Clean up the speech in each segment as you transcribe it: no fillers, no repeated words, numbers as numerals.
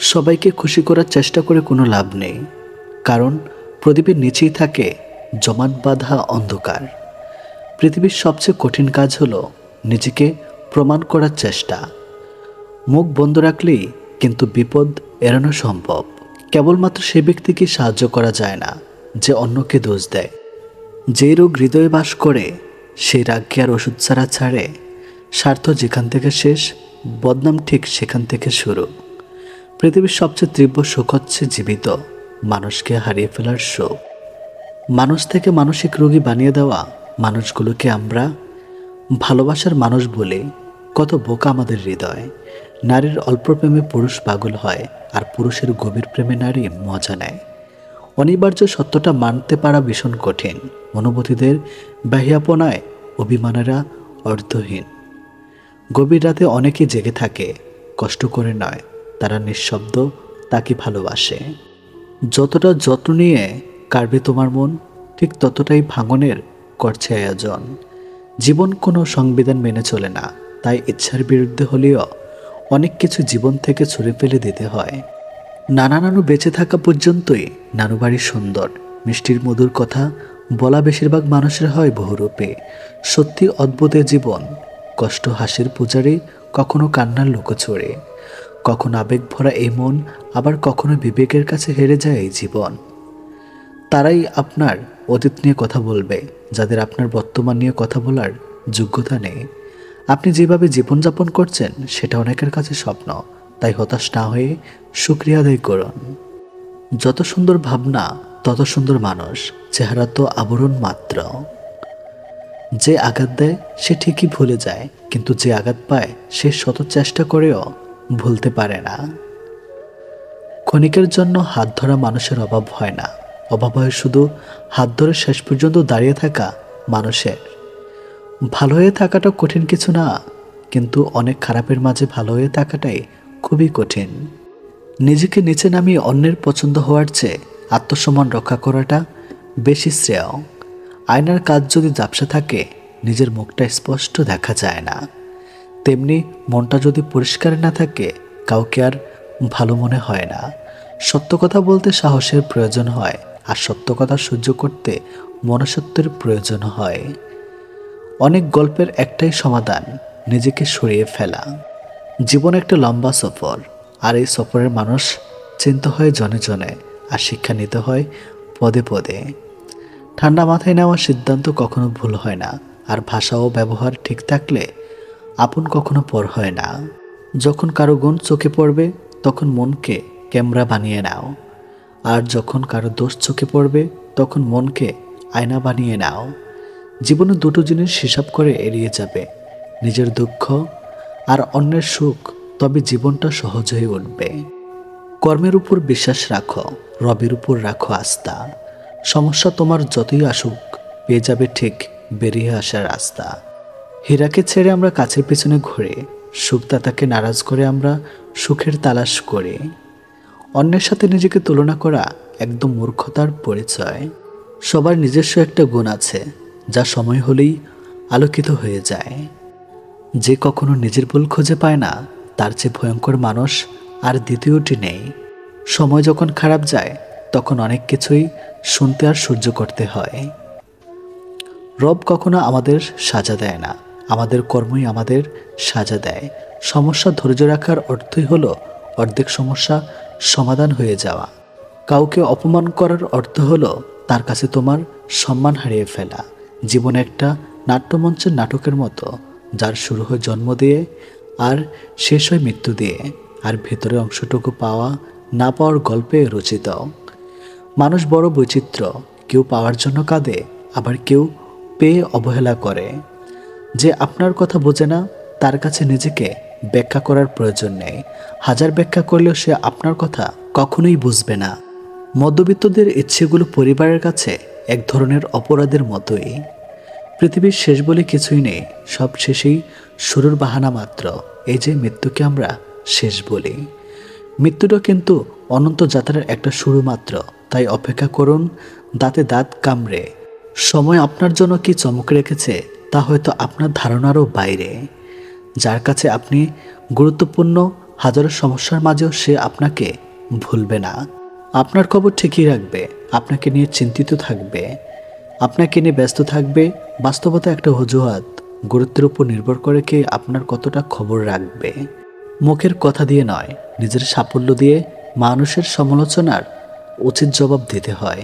সবাইকে খুশি করার চেষ্টা করে কোনো লাভ নেই, কারণ প্রদীপের নিচেই থাকে জমাট বাঁধা অন্ধকার। পৃথিবীর সবচেয়ে কঠিন কাজ হলো নিজেকে প্রমাণ করার চেষ্টা। মুখ বন্ধ রাখলেই কিন্তু বিপদ এড়ানো সম্ভব। কেবলমাত্র সে ব্যক্তিকে সাহায্য করা যায় না যে অন্যকে দোষ দেয়। যে রোগ হৃদয়ে বাস করে সেই রাগকে আর ওষুধ ছাড়া ছাড়ে। স্বার্থ যেখান থেকে শেষ, বদনাম ঠিক সেখান থেকে শুরু। পৃথিবীর সবচেয়ে তীব্র শোক হচ্ছে জীবিত মানুষকে হারিয়ে ফেলার শোক। মানুষ থেকে মানসিক রোগী বানিয়ে দেওয়া মানুষগুলোকে আমরা ভালোবাসার মানুষ বলে। কত বোকা আমাদের হৃদয়। নারীর অল্প প্রেমে পুরুষ পাগল হয়, আর পুরুষের গভীর প্রেমে নারী মজা নেয়। অনিবার্য সত্যটা মানতে পারা ভীষণ কঠিন। অনুভূতিদের বাহিয়াপনায় অভিমানেরা অর্থহীন। গভীর রাতে অনেকে জেগে থাকে, কষ্ট করে নয়, তারা নিঃশব্দ তাকে ভালোবাসে। যতটা যত্ন নিয়ে কাড়বে তোমার মন, ঠিক ততটাই ভাঙনের করছে আয়োজন। জীবন কোনো সংবিধান মেনে চলে না, তাই ইচ্ছার বিরুদ্ধে হলেও অনেক কিছু জীবন থেকে ছুঁড়ে ফেলে দিতে হয়। নানা নানু বেঁচে থাকা পর্যন্তই নানু বাড়ি সুন্দর। মিষ্টির মধুর কথা বলা বেশিরভাগ মানুষের হয় বহুরূপে। সত্যি অদ্ভুত এ জীবন, কষ্ট হাসির পূজারে, কখনো কান্নার লোকচুরে। কখনো আবেগ ভরা এই মন, আবার কখনো বিবেকের কাছে হেরে যায় এই জীবন। তারাই আপনার অতীত নিয়ে কথা বলবে যাদের আপনার বর্তমান নিয়ে কথা বলার যোগ্যতা নেই। আপনি যেভাবে জীবনযাপন করছেন সেটা অনেকের কাছে স্বপ্ন, তাই হতাশ না হয়ে শুকরিয়া আদায় করুন। যত সুন্দর ভাবনা তত সুন্দর মানুষ, চেহারা তো আবরণ মাত্র। যে আঘাত দেয় সে ঠিকই ভুলে যায়, কিন্তু যে আঘাত পায় সে শত চেষ্টা করেও ভুলতে পারে না। ক্ষণিকের জন্য হাত ধরা মানুষের অভাব হয় না, অভাব হয় শুধু হাত ধরে শেষ পর্যন্ত দাঁড়িয়ে থাকা মানুষের। ভালো হয়ে থাকাটা কঠিন কিছু না, কিন্তু অনেক খারাপের মাঝে ভালো হয়ে থাকাটাই খুবই কঠিন। নিজেকে নিচে নামিয়ে অন্যের পছন্দ হওয়ার চেয়ে আত্মসম্মান রক্ষা করাটা বেশি শ্রেয়। আয়নার কাজ যদি ঝাপসা থাকে, নিজের মুখটা স্পষ্ট দেখা যায় না। তেমনি মনটা যদি পরিষ্কার না থাকে, কাউকে আর ভালো মনে হয় না। সত্য কথা বলতে সাহসের প্রয়োজন হয়, আর সত্য কথা সহ্য করতে মনুষ্যত্বের প্রয়োজন হয়। অনেক গল্পের একটাই সমাধান, নিজেকে সরিয়ে ফেলা। জীবন একটা লম্বা সফর, আর এই সফরের মানুষ চিনতে হয় জনে জনে, আর শিক্ষা নিতে হয় পদে পদে। ঠান্ডা মাথায় নেওয়া সিদ্ধান্ত কখনো ভুল হয় না, আর ভাষা ও ব্যবহার ঠিক থাকলে আপন কখনো পর হয় না। যখন কারো গুণ চোখে পড়বে তখন মনকে ক্যামেরা বানিয়ে নাও, আর যখন কারো দোষ চোখে পড়বে তখন মনকে আয়না বানিয়ে নাও। জীবনে দুটো জিনিস হিসাব করে এড়িয়ে যাবে, নিজের দুঃখ আর অন্যের সুখ, তবে জীবনটা সহজ হয়ে উঠবে। কর্মের উপর বিশ্বাস রাখো, রবের উপর রাখো আস্থা। সমস্যা তোমার যতই আসুক, পেয়ে যাবে ঠিক বেরিয়ে আসার রাস্তা। হীরাকে ছেড়ে আমরা কাছের পেছনে ঘুরে, সুখদাতাকে নারাজ করে আমরা সুখের তালাশ করি। অন্যের সাথে নিজেকে তুলনা করা একদম মূর্খতার পরিচয়। সবার নিজস্ব একটা গুণ আছে, যা সময় হলেই আলোকিত হয়ে যায়। যে কখনো নিজের ভুল খুঁজে পায় না, তার চেয়ে ভয়ঙ্কর মানুষ আর দ্বিতীয়টি নেই। সময় যখন খারাপ যায় তখন অনেক কিছুই শুনতে আর সহ্য করতে হয়। রব কখনো আমাদের সাজা দেয় না, আমাদের কর্মই আমাদের সাজা দেয়। সমস্যা ধৈর্য রাখার অর্থই হলো অর্ধেক সমস্যা সমাধান হয়ে যাওয়া। কাউকে অপমান করার অর্থ হলো তার কাছে তোমার সম্মান হারিয়ে ফেলা। জীবন একটা নাট্যমঞ্চের নাটকের মতো, যার শুরু হয় জন্ম দিয়ে আর শেষ হয় মৃত্যু দিয়ে, আর ভেতরের অংশটুকু পাওয়া না পাওয়ার গল্পে রচিত। মানুষ বড় বৈচিত্র্য, কেউ পাওয়ার জন্য কাঁদে, আবার কেউ পেয়ে অবহেলা করে। যে আপনার কথা বোঝে না, তার কাছে নিজেকে ব্যাখ্যা করার প্রয়োজন নেই। হাজার ব্যাখ্যা করলেও সে আপনার কথা কখনোই বুঝবে না। মধ্যবিত্তদের ইচ্ছেগুলো পরিবারের কাছে এক ধরনের অপরাধের মতোই। পৃথিবীর শেষ বলে কিছুই নেই, সব শেষেই শুরুর বাহানা মাত্র। এই যে মৃত্যুকে আমরা শেষ বলি, মৃত্যুটা কিন্তু অনন্ত যাত্রার একটা শুরু মাত্র। তাই অপেক্ষা করুন দাঁতে দাঁত কামড়ে। সময় আপনার জন্য কি চমক রেখেছে তা হয়তো আপনার ধারণারও বাইরে। যার কাছে আপনি গুরুত্বপূর্ণ, হাজারো সমস্যার মাঝেও সে আপনাকে ভুলবে না। আপনার খবর ঠিকই রাখবে, আপনাকে নিয়ে চিন্তিত থাকবে, আপনাকে নিয়ে ব্যস্ত থাকবে। বাস্তবতা একটা অজুহাত, গুরুত্বের উপর নির্ভর করে কে আপনার কতটা খবর রাখবে। মুখের কথা দিয়ে নয়, নিজের সাফল্য দিয়ে মানুষের সমালোচনার উচিত জবাব দিতে হয়।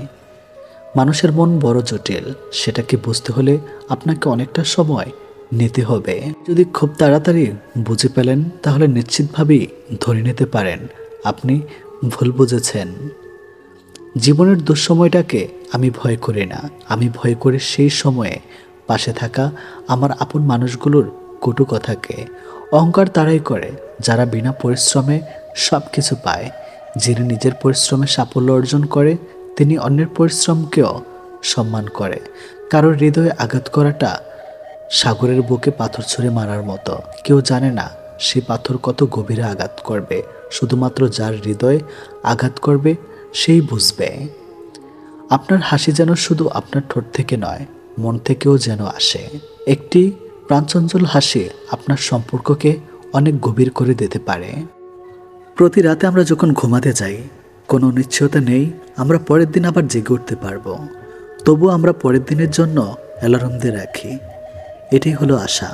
মানুষের মন বড় জটিল, সেটাকে বুঝতে হলে আপনাকে অনেকটা সময় নিতে হবে। যদি খুব তাড়াতাড়ি বুঝে পেলেন তাহলে নিশ্চিতভাবেই ধরে নিতে পারেন আপনি ভুল বুঝেছেন। জীবনের দুঃসময়টাকে আমি ভয় করি না, আমি ভয় করি সেই সময়ে পাশে থাকা আমার আপন মানুষগুলোর কটু কথাকে। অহংকার তারাই করে যারা বিনা পরিশ্রমে সব কিছু পায়। যিনি নিজের পরিশ্রমে সাফল্য অর্জন করে তিনি অন্যের পরিশ্রমকেও সম্মান করে। কারোর হৃদয়ে আঘাত করাটা সাগরের বুকে পাথর ছুঁড়ে মারার মতো। কেউ জানে না সে পাথর কত গভীরে আঘাত করবে, শুধুমাত্র যার হৃদয়ে আঘাত করবে সেই বুঝবে। আপনার হাসি যেন শুধু আপনার ঠোঁট থেকে নয়, মন থেকেও যেন আসে। একটি প্রাণচঞ্চল হাসি আপনার সম্পর্ককে অনেক গভীর করে দিতে পারে। প্রতি রাতে আমরা যখন ঘুমাতে যাই, কোনো নিশ্চয়তা নেই আমরা পরের দিন আবার জেগে উঠতে পারবো। তবু আমরা পরের দিনের জন্য অ্যালার্ম দিয়ে রাখি, এটাই হলো আশা।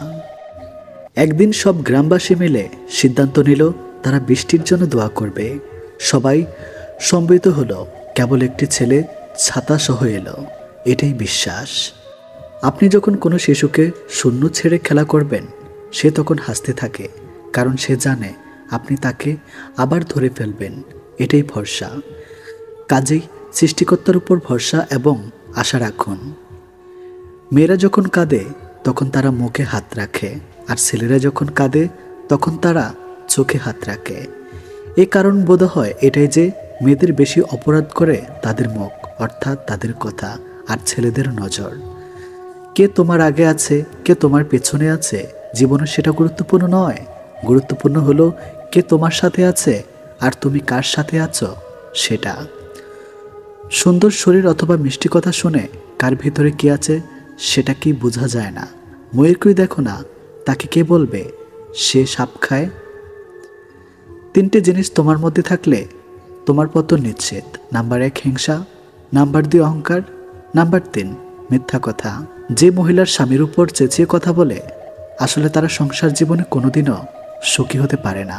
একদিন সব গ্রামবাসী মিলে সিদ্ধান্ত নিল তারা বৃষ্টির জন্য দোয়া করবে। সবাই সম্মিলিত হলো, কেবল একটি ছেলে ছাতা সহ এলো। এটাই বিশ্বাস। আপনি যখন কোনো শিশুকে শূন্য ছেড়ে খেলা করবেন, সে তখন হাসতে থাকে, কারণ সে জানে আপনি তাকে আবার ধরে ফেলবেন। এটাই ভরসা। কাজেই সৃষ্টিকর্তার উপর ভরসা এবং আশা রাখুন। মেয়েরা যখন কাঁদে তখন তারা মুখে হাত রাখে, আর ছেলেরা যখন কাঁদে তখন তারা চোখে হাত রাখে। এই কারণ বোধ হয় এটাই যে মেয়েদের বেশি অপরাধ করে তাদের মুখ, অর্থাৎ তাদের কথা, আর ছেলেদের নজর। কে তোমার আগে আছে, কে তোমার পেছনে আছে, জীবনে সেটা গুরুত্বপূর্ণ নয়। গুরুত্বপূর্ণ হলো কে তোমার সাথে আছে আর তুমি কার সাথে আছো সেটা। সুন্দর শরীর অথবা মিষ্টি কথা শুনে কার ভিতরে কি আছে সেটা কি বোঝা যায় না। ময়ূরকেই দেখো না, তাকে কে বলবে সে সাপ খায়? 3টে জিনিস তোমার মধ্যে থাকলে তোমার পতন নিশ্চিত। নাম্বার 1 হিংসা, নাম্বার 2 অহংকার, নাম্বার 3 মিথ্যা কথা। যে মহিলার স্বামীর উপর চেঁচিয়ে কথা বলে, আসলে তারা সংসার জীবনে কোনোদিনও সুখী হতে পারে না।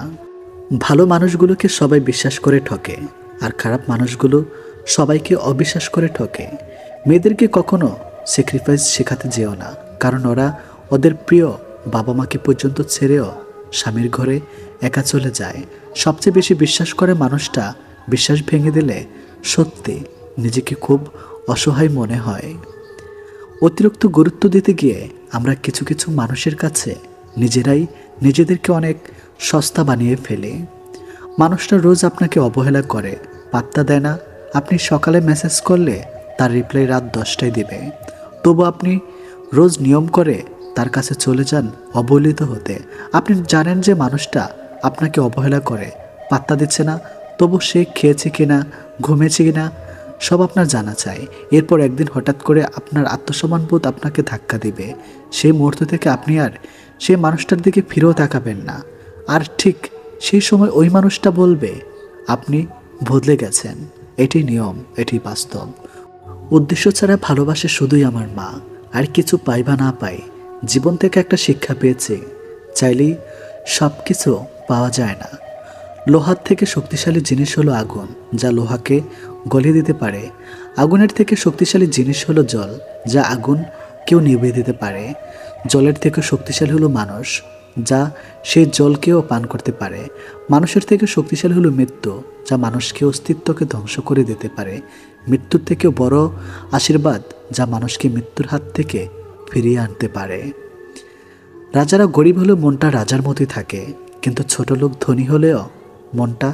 ভালো মানুষগুলোকে সবাই বিশ্বাস করে ঠকে, আর খারাপ মানুষগুলো সবাইকে অবিশ্বাস করে ঠকে। মেয়েদেরকে কখনো স্যাক্রিফাইস শেখাতে যেও না, কারণ ওরা ওদের প্রিয় বাবা মাকে পর্যন্ত ছেড়েও স্বামীর ঘরে একা চলে যায়। সবচেয়ে বেশি বিশ্বাস করে মানুষটা বিশ্বাস ভেঙে দিলে সত্যি নিজেকে খুব অসহায় মনে হয়। অতিরিক্ত গুরুত্ব দিতে গিয়ে আমরা কিছু কিছু মানুষের কাছে নিজেরাই নিজেদেরকে অনেক সস্তা বানিয়ে ফেলি। মানুষটা রোজ আপনাকে অবহেলা করে, পাত্তা দেয় না। আপনি সকালে মেসেজ করলে তার রিপ্লাই রাত 10টায় দিবে, তবু আপনি রোজ নিয়ম করে তার কাছে চলে যান অবহেলিত হতে। আপনি জানেন যে মানুষটা আপনাকে অবহেলা করে, পাত্তা দিচ্ছে না, তবু সে খেয়েছে কিনা, ঘুমিয়েছে কিনা সব আপনার জানা চাই। এরপর একদিন হঠাৎ করে আপনার আত্মসম্মানবোধ আপনাকে ধাক্কা দিবে। সেই মুহূর্ত থেকে আপনি আর সেই মানুষটার দিকে ফিরেও তাকাবেন না। আর ঠিক সেই সময় ওই মানুষটা বলবে আপনি বদলে গেছেন। এটি নিয়ম, এটি বাস্তব। উদ্দেশ্য ছাড়া ভালোবাসে শুধুই আমার মা। আর কিছু পাই বা না পাই, জীবন থেকে একটা শিক্ষা পেয়েছে, চাইলেই সব কিছু পাওয়া যায় না। লোহার থেকে শক্তিশালী জিনিস হলো আগুন, যা লোহাকে গলিয়ে দিতে পারে। আগুনের থেকে শক্তিশালী জিনিস হলো জল, যা আগুন কেউ নিভিয়ে দিতে পারে। জলের থেকে শক্তিশালী হলো মানুষ, যা সেই জলকেও পান করতে পারে। মানুষের থেকে শক্তিশালী হলো মৃত্যু, যা মানুষকে অস্তিত্বকে ধ্বংস করে দিতে পারে। মৃত্যুর থেকেও বড় আশীর্বাদ, যা মানুষকে মৃত্যুর হাত থেকে ফিরিয়ে আনতে পারে। রাজারা গরিব হলেও মনটা রাজার মতোই থাকে, কিন্তু ছোট লোক ধনী হলেও মনটা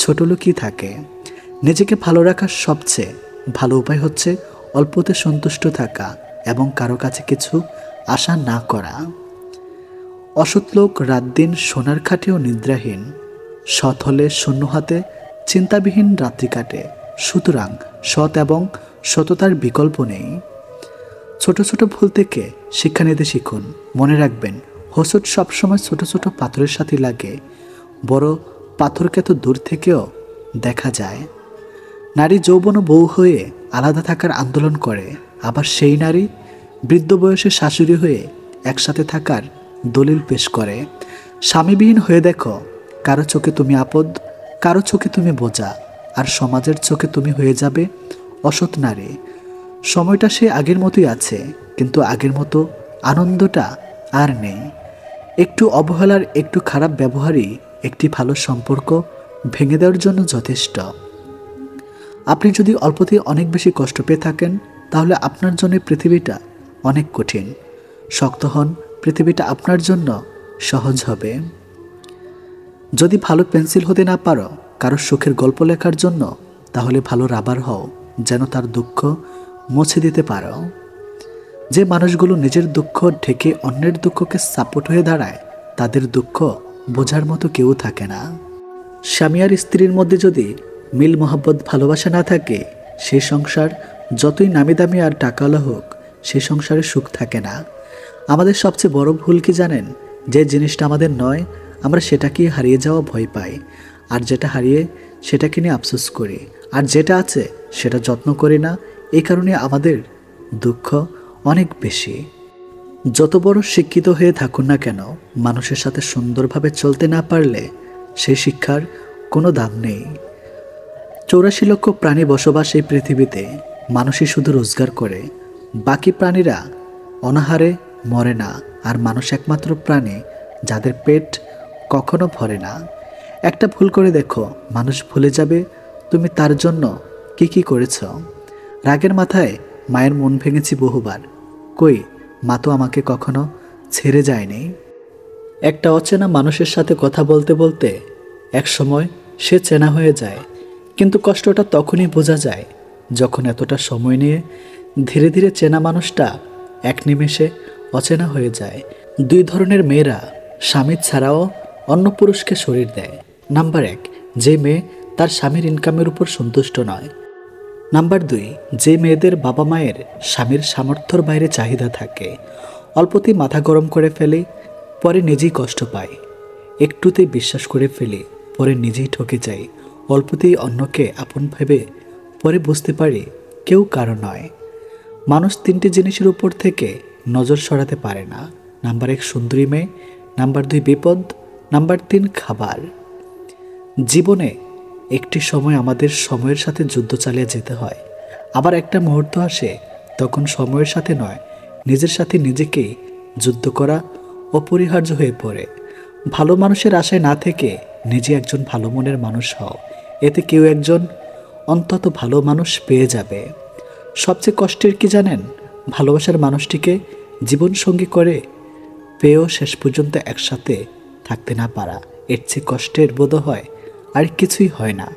ছোট লোকই থাকে। নিজেকে ভালো রাখার সবচেয়ে ভালো উপায় হচ্ছে অল্পতে সন্তুষ্ট থাকা এবং কারো কাছে কিছু আশা না করা। অসৎ লোক রাত দিন সোনার খাটেও নিদ্রাহীন, সৎ হলে শূন্য হাতে চিন্তাবিহীন রাত্রি কাটে। সুতরাং সৎ এবং সততার বিকল্প নেই। ছোট ছোট ভুল থেকে শিক্ষা নিতে শিখুন। মনে রাখবেন, হোঁচট সবসময় ছোট ছোট পাথরের সাথে লাগে, বড় পাথরকে তো দূর থেকেও দেখা যায়। নারী যৌবন ও বউ হয়ে আলাদা থাকার আন্দোলন করে, আবার সেই নারী বৃদ্ধ বয়সে শাশুড়ি হয়ে একসাথে থাকার দলিল পেশ করে। স্বামীবিহীন হয়ে দেখো, কারো চোখে তুমি আপদ, কারো চোখে তুমি বোঝা, আর সমাজের চোখে তুমি হয়ে যাবে অসৎ নারী। সময়টা সে আগের মতোই আছে, কিন্তু আগের মতো আনন্দটা আর নেই। একটু অবহেলার, একটু খারাপ ব্যবহারই একটি ভালো সম্পর্ক ভেঙে দেওয়ার জন্য যথেষ্ট। আপনি যদি অল্পতেই অনেক বেশি কষ্ট পেয়ে থাকেন, তাহলে আপনার জন্য পৃথিবীটা অনেক কঠিন। শক্ত হন, পৃথিবীটা আপনার জন্য সহজ হবে। যদি ভালো পেন্সিল হতে না পারো কারো সুখের গল্প লেখার জন্য, তাহলে ভালো রাবার হও, যেন তার দুঃখ মুছে দিতে পারো। যে মানুষগুলো নিজের দুঃখ ঢেকে অন্যের দুঃখকে সাপোর্ট হয়ে দাঁড়ায়, তাদের দুঃখ বোঝার মতো কেউ থাকে না। স্বামী আর স্ত্রীর মধ্যে যদি মিল মোহাব্বত ভালোবাসা না থাকে, সেই সংসার যতই নামি দামি আর টাকাওয়ালা হোক, সেই সংসারে সুখ থাকে না। আমাদের সবচেয়ে বড় ভুল কি জানেন? যে জিনিসটা আমাদের নয়, আমরা সেটাকেই হারিয়ে যাওয়া ভয় পাই, আর যেটা হারিয়ে সেটাকে নিয়ে আফসোস করি, আর যেটা আছে সেটা যত্ন করি না। এই কারণে আমাদের দুঃখ অনেক বেশি। যত বড় শিক্ষিত হয়ে থাকুন না কেন, মানুষের সাথে সুন্দরভাবে চলতে না পারলে সেই শিক্ষার কোনো দাম নেই। 84 লক্ষ প্রাণী বসবাস এই পৃথিবীতে। মানুষই শুধু রোজগার করে, বাকি প্রাণীরা অনাহারে মরে না। আর মানুষ একমাত্র প্রাণী যাদের পেট কখনো ভরে না। একটা ভুল করে দেখো, মানুষ ভুলে যাবে তুমি তার জন্য কি কি করেছ। রাগের মাথায় মায়ের মন ভেঙেছি বহুবার, কই মা তো আমাকে কখনো ছেড়ে যায়নি। একটা অচেনা মানুষের সাথে কথা বলতে বলতে এক সময় সে চেনা হয়ে যায়, কিন্তু কষ্টটা তখনই বোঝা যায় যখন এতটা সময় নিয়ে ধীরে ধীরে চেনা মানুষটা এক নিমেষে অচেনা হয়ে যায়। 2 ধরনের মেয়েরা স্বামী ছাড়াও অন্য পুরুষকে শরীর দেয়। নাম্বার 1, যে মেয়ে তার স্বামীর ইনকামের উপর সন্তুষ্ট নয়। নাম্বার 2, যে মেয়েদের বাবা মায়ের স্বামীর সামর্থ্যর বাইরে চাহিদা থাকে। অল্পতেই মাথা গরম করে ফেলে, পরে নিজেই কষ্ট পায়। একটুতেই বিশ্বাস করে ফেলে, পরে নিজেই ঠকে যায়। অল্পতেই অন্যকে আপন ভেবে, পরে বুঝতে পারে কেউ কারো নয়। মানুষ 3টি জিনিসের উপর থেকে নজর সরাতে পারে না। নাম্বার 1 সুন্দরী মেয়ে, নাম্বার 2 বিপদ, নাম্বার 3 খাবার। জীবনে একটি সময় আমাদের সময়ের সাথে যুদ্ধ চালিয়ে যেতে হয়, আবার একটা মুহূর্ত আসে তখন সময়ের সাথে নয়, নিজের সাথে নিজেকেই যুদ্ধ করা অপরিহার্য হয়ে পড়ে। ভালো মানুষের আশায় না থেকে নিজে একজন ভালো মনের মানুষ হও, এতে কেউ একজন অন্তত ভালো মানুষ পেয়ে যাবে। সবচেয়ে কষ্টের কি জানেন? ভালোবাসার মানুষটিকে জীবনসঙ্গী করে পেয়েও শেষ পর্যন্ত একসাথে থাকতে না পারা। এর চেয়ে কষ্টের বোধ হয় আর কিছুই হয় না।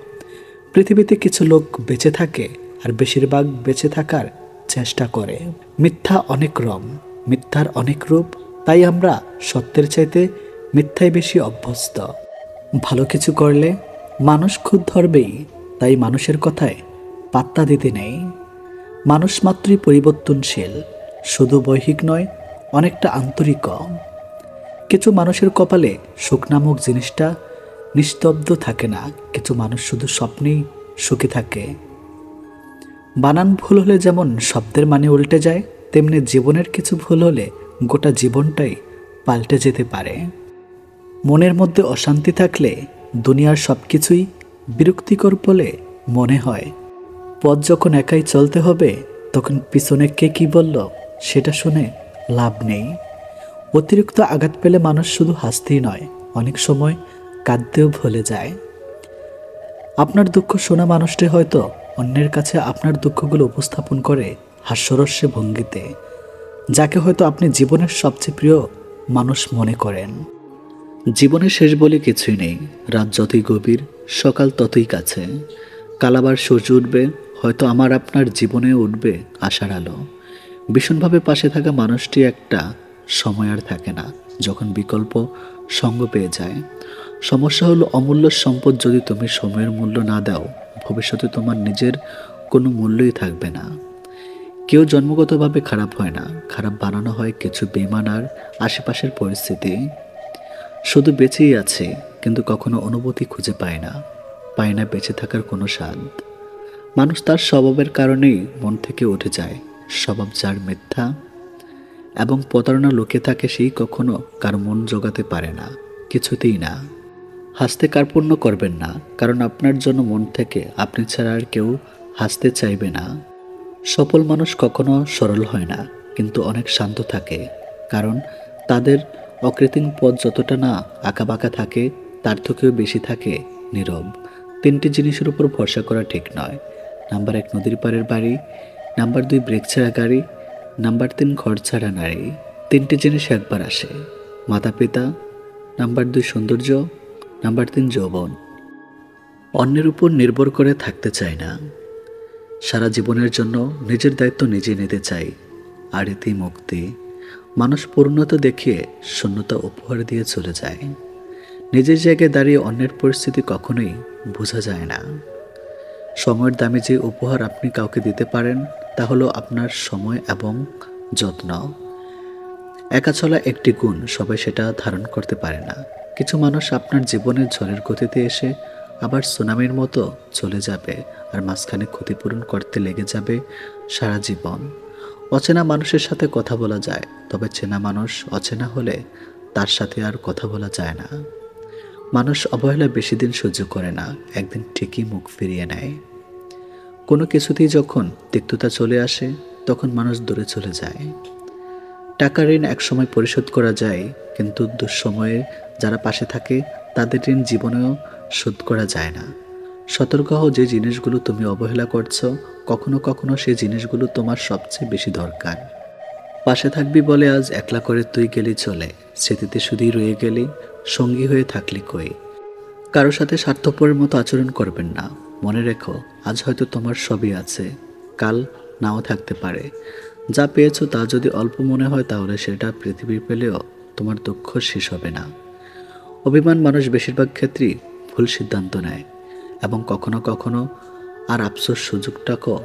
পৃথিবীতে কিছু লোক বেঁচে থাকে, আর বেশিরভাগ বেঁচে থাকার চেষ্টা করে। মিথ্যা অনেক রং, মিথ্যার অনেক রূপ, তাই আমরা সত্যের চাইতে মিথ্যায় বেশি অভ্যস্ত। ভালো কিছু করলে মানুষ খুদ ধরবেই, তাই মানুষের কথায় পাত্তা দিতে নেই। মানুষ মাত্রই পরিবর্তনশীল, শুধু বৈহিক নয়, অনেকটা আন্তরিক। কিছু মানুষের কপালে সুখ নামক জিনিসটা নিস্তব্ধ থাকে না, কিছু মানুষ শুধু স্বপ্নেই সুখী থাকে। বানান ভুল হলে যেমন শব্দের মানে উল্টে যায়, তেমনি জীবনের কিছু ভুল হলে গোটা জীবনটাই পাল্টে যেতে পারে। মনের মধ্যে অশান্তি থাকলে দুনিয়ার সব কিছুই বিরক্তিকর বলে মনে হয়। পথ যখন একাই চলতে হবে, তখন পিছনে কে কি বলল সেটা শুনে লাভ নেই। অতিরিক্ত আঘাত পেলে মানুষ শুধু হাসতেই নয়, অনেক সময় কাঁদতেও ভুলে যায়। আপনার দুঃখ শোনা মানুষটি হয়তো অন্যের কাছে আপনার দুঃখগুলো উপস্থাপন করে হাস্যরস্যে ভঙ্গিতে, যাকে হয়তো আপনি জীবনের সবচেয়ে প্রিয় মানুষ মনে করেন। জীবনের শেষ বলে কিছুই নেই, রাত যতই গভীর, সকাল ততই কাছে। কাল আবার সূর্য উঠবে, হয়তো আমার আপনার জীবনে উঠবে আশার আলো। ভীষণভাবে পাশে থাকা মানুষটি একটা সময় আর থাকে না, যখন বিকল্প সঙ্গ পেয়ে যায়। সমস্যা হলো অমূল্য সম্পদ যদি তুমি সময়ের মূল্য না দাও, ভবিষ্যতে তোমার নিজের কোনো মূল্যই থাকবে না। কেউ জন্মগতভাবে খারাপ হয় না, খারাপ বানানো হয় কিছু বেইমান আর আশেপাশের পরিস্থিতি। শুধু বেঁচেই আছে, কিন্তু কখনো অনুভূতি খুঁজে পায় না বেঁচে থাকার কোনো স্বাদ। মানুষ তার স্বভাবের কারণেই মন থেকে উঠে যায়। স্বভাব যার মিথ্যা এবং প্রতারণা লুকিয়ে থাকে সেই কখনো কার মন জোগাতে পারে না, কিছুতেই না। হাসতে কার্পণ্য করবেন না, কারণ আপনার জন্য মন থেকে আপনি ছাড়া আর কেউ হাসতে চাইবে না। সফল মানুষ কখনো সরল হয় না, কিন্তু অনেক শান্ত থাকে, কারণ তাদের অকৃত্রিম পথ যতটা না আঁকাবাঁকা থাকে তার থেকেও বেশি থাকে নীরব। 3টি জিনিসের উপর ভরসা করা ঠিক নয়। নাম্বার 1 নদীর পাড়ের বাড়ি, নাম্বার 2 ব্রেক ছাড়া গাড়ি, নাম্বার 3 ঘর ছাড়া নারী। 3টি জিনিস একবার আসে, মাতা পিতা, নাম্বার 2 সৌন্দর্য, নাম্বার 3 যৌবন। অন্যের উপর নির্ভর করে থাকতে চায় না, সারা জীবনের জন্য নিজের দায়িত্ব নিজে নিতে চাই, আর এতেই মুক্তি। মানুষ পূর্ণতা দেখিয়ে শূন্যতা উপহার দিয়ে চলে যায়। নিজের জায়গায় দাঁড়িয়ে অন্যের পরিস্থিতি কখনোই বোঝা যায় না। সময়ের দামে যে উপহার আপনি কাউকে দিতে পারেন তা হলো আপনার সময় এবং যত্ন। একা চলা একটি গুণ, সবাই সেটা ধারণ করতে পারে না। কিছু মানুষ আপনার জীবনের ঝড়ের গতিতে এসে আবার সুনামির মতো চলে যাবে, আর মাঝখানে ক্ষতিপূরণ করতে লেগে যাবে সারা জীবন। অচেনা মানুষের সাথে কথা বলা যায়, তবে চেনা মানুষ অচেনা হলে তার সাথে আর কথা বলা যায় না। মানুষ অবহেলা বেশি দিন সহ্য করে না, একদিন ঠিকই মুখ ফিরিয়ে নেয়। কোনো কিছুতেই যখন তিক্ততা চলে আসে তখন মানুষ দূরে চলে যায়। টাকা ঋণ একসময় পরিশোধ করা যায়, কিন্তু দুঃসময়ে যারা পাশে থাকে তাদের ঋণ জীবনেও শোধ করা যায় না। সতর্ক হও, যে জিনিসগুলো তুমি অবহেলা করছো কখনো কখনো সেই জিনিসগুলো তোমার সবচেয়ে বেশি দরকার। পাশে থাকবি বলে আজ একলা করে তুই গেলি চলে, স্মৃতিতে শুধুই রয়ে গেলি, সঙ্গী হয়ে থাকলি কই। কারো সাথে স্বার্থপরের মতো আচরণ করবেন না। মনে রেখো, আজ হয়তো তোমার সবই আছে, কাল নাও থাকতে পারে। যা পেয়েছো তা যদি অল্প মনে হয় তাহলে সেটা পৃথিবীর পেলেও তোমার দুঃখ শেষ হবে না। অভিমান মানুষ বেশিরভাগ ক্ষেত্রেই ভুল সিদ্ধান্ত নেয়, এবং কখনো কখনো আর আফসোস সুযোগটাও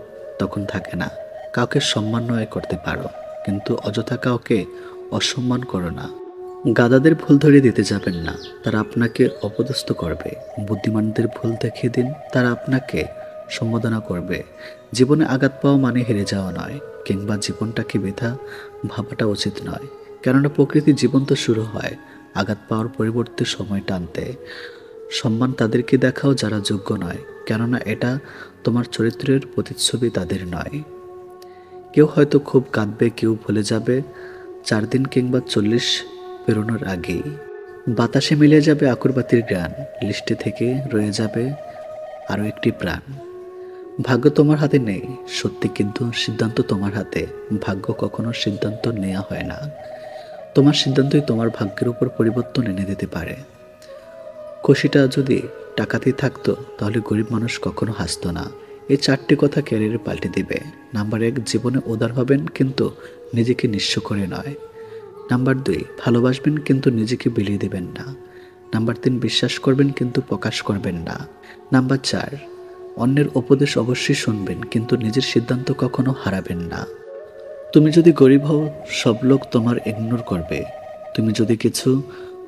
তখন থাকে না। কাউকে সম্মানই করতে পারো, কিন্তু অযথা কাউকে অসম্মান করো না। গাধাদের ভুল ধরিয়ে দিতে যাবেন না, তারা আপনাকে অপদস্থ করবে। বুদ্ধিমানদের ভুল দেখিয়ে দিন, তারা আপনাকে সম্বোধনা করবে। জীবনে আঘাত পাওয়া মানে হেরে যাওয়া নয়, কিংবা জীবনটাকে বৃথা ভাবাটা উচিত নয়। কেননা প্রকৃতি জীবন তো শুরু হয় আঘাত পাওয়ার পরিবর্তে সময় টানতে। সম্মান তাদেরকে দেখাও যারা যোগ্য নয়, কেননা এটা তোমার চরিত্রের প্রতিচ্ছবি, তাদের নয়। কেউ হয়তো খুব কাঁদবে, কেউ ভুলে যাবে 4 দিন কিংবা 40 পেরোনোর আগেই। বাতাসে মিলে যাবে আকুরবাতির গান, লিস্টে থেকে রয়ে যাবে আরও একটি প্রাণ। ভাগ্য তোমার হাতে নেই সত্যি, কিন্তু সিদ্ধান্ত তোমার হাতে। ভাগ্য কখনো সিদ্ধান্ত নেওয়া হয় না, তোমার সিদ্ধান্তই তোমার ভাগ্যের উপর পরিবর্তন এনে দিতে পারে। খুশিটা যদি টাকাতেই থাকতো তাহলে গরিব মানুষ কখনো হাসতো না। এই 4টি কথা ক্যারিয়ারে পাল্টে দিবে। নাম্বার 1, জীবনে উদার হবেন কিন্তু নিজেকে নিঃস্ব করে নয়। নাম্বার 2, ভালোবাসবেন কিন্তু নিজেকে বিলিয়ে দেবেন না। নাম্বার 3, বিশ্বাস করবেন কিন্তু প্রকাশ করবেন না। নাম্বার 4, অন্যের উপদেশ অবশ্যই শুনবেন কিন্তু নিজের সিদ্ধান্ত কখনো হারাবেন না। তুমি যদি গরিব হও সব লোক তোমার ইগনোর করবে, তুমি যদি কিছু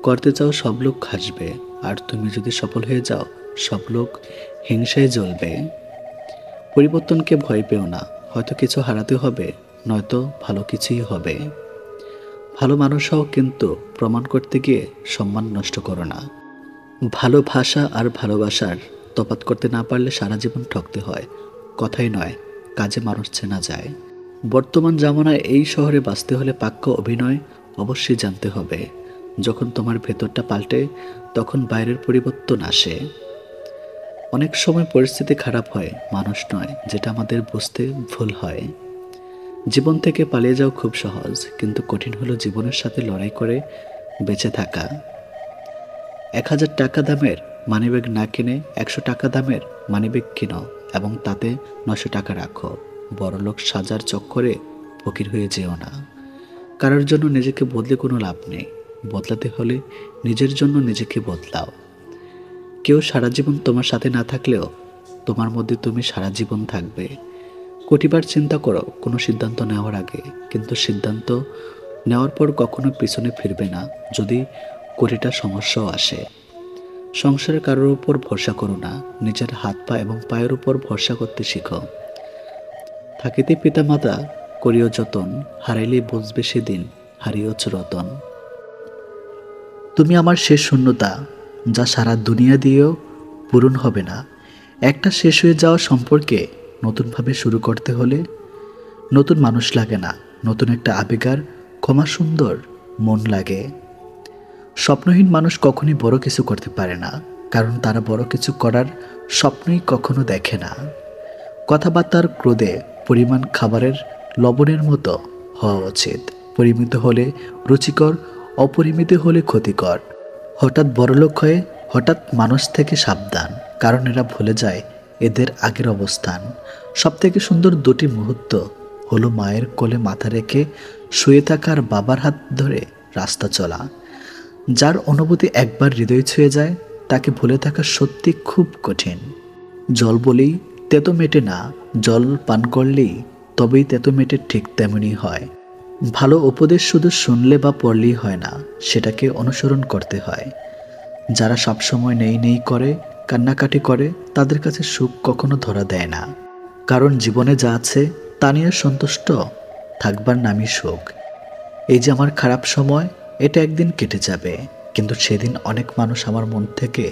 করতে চাও সব লোক হাসবে, আর তুমি যদি সফল হয়ে যাও সব লোক হিংসায় জ্বলবে। পরিবর্তনকে ভয় পেও না, হয়তো কিছু হারাতে হবে, নয়তো ভালো কিছুই হবে। ভালো মানুষ হও কিন্তু প্রমাণ করতে গিয়ে সম্মান নষ্ট করো না। ভালো ভাষা আর ভালোবাসার তফাৎ করতে না পারলে সারা জীবন ঠকতে হয়। কথাই নয়, কাজে মানুষ চেনা যায়। বর্তমান জামানায় এই শহরে বাঁচতে হলে পাক্য অভিনয় অবশ্যই জানতে হবে। যখন তোমার ভেতরটা পাল্টে তখন বাইরের পরিবর্তন আসে। অনেক সময় পরিস্থিতি খারাপ হয়, মানুষ নয়, যেটা আমাদের বুঝতে ভুল হয়। জীবন থেকে পালিয়ে যাওয়া খুব সহজ, কিন্তু কঠিন হলো জীবনের সাথে লড়াই করে বেঁচে থাকা। 1000 টাকা দামের মানিব্যাগ না কিনে 100 টাকা দামের মানিব্যাগ কিনো, এবং তাতে 900 টাকা রাখো। বড়লোক সাজার চক্করে ফকির হয়ে যেও না। কারোর জন্য নিজেকে বদলে কোনো লাভ নেই, বদলাতে হলে নিজের জন্য নিজেকে বদলাও। কেউ সারা জীবন তোমার সাথে না থাকলেও তোমার মধ্যে তুমি সারা জীবন থাকবে। কোটিবার চিন্তা করো কোনো সিদ্ধান্ত নেওয়ার আগে, কিন্তু সিদ্ধান্ত নেওয়ার পর কখনো পিছনে ফিরবে না যদি কোটিটা সমস্যাও আসে। সংসারে কারোর উপর ভরসা করো না, নিজের হাত পা এবং পায়ের উপর ভরসা করতে শিখো। থাকিতে পিতামাতা করিও যতন, হারাইলে বুঝবে সেদিন হারিয়েছ রতন। তুমি আমার শেষ শূন্যতা, যা সারা দুনিয়া দিয়েও পূরণ হবে না। একটা শেষ হয়ে যাওয়া সম্পর্কে নতুনভাবে শুরু করতে হলে নতুন মানুষ লাগে না, নতুন একটা আবেগার ক্ষমা সুন্দর মন লাগে। স্বপ্নহীন মানুষ কখনই বড় কিছু করতে পারে না, কারণ তারা বড় কিছু করার স্বপ্নই কখনো দেখে না। কথাবার্তার ক্রোধে পরিমাণ খাবারের লবণের মতো হওয়া উচিত। পরিমিত হলে রুচিকর, অপরিমিত হলে ক্ষতিকর। হঠাৎ বড়লোক হয়ে হঠাৎ মানুষ থেকে সাবধান, কারণ এরা ভুলে যায় এদের আগের অবস্থান। সবথেকে সুন্দর দুটি মুহূর্ত হলো মায়ের কোলে মাথা রেখে শুয়ে থাকা আর বাবার হাত ধরে রাস্তা চলা। যার অনুভূতি একবার হৃদয় ছুঁয়ে যায় তাকে ভুলে থাকা সত্যি খুব কঠিন। জল বলেই তেতো মেটে না, জল পান করলেই তবেই তেতো মেটে, ঠিক তেমনই হয়। ভালো উপদেশ শুধু শুনলে বা পড়লেই হয় না, সেটাকে অনুসরণ করতে হয়। যারা সবসময় নেই নেই করে, কান্নাকাটি করে, তাদের কাছে সুখ কখনো ধরা দেয় না। কারণ জীবনে যা আছে তা নিয়ে সন্তুষ্ট থাকবার নামই সুখ। এই যে আমার খারাপ সময়, এটা একদিন কেটে যাবে, কিন্তু সেদিন অনেক মানুষ আমার মন থেকে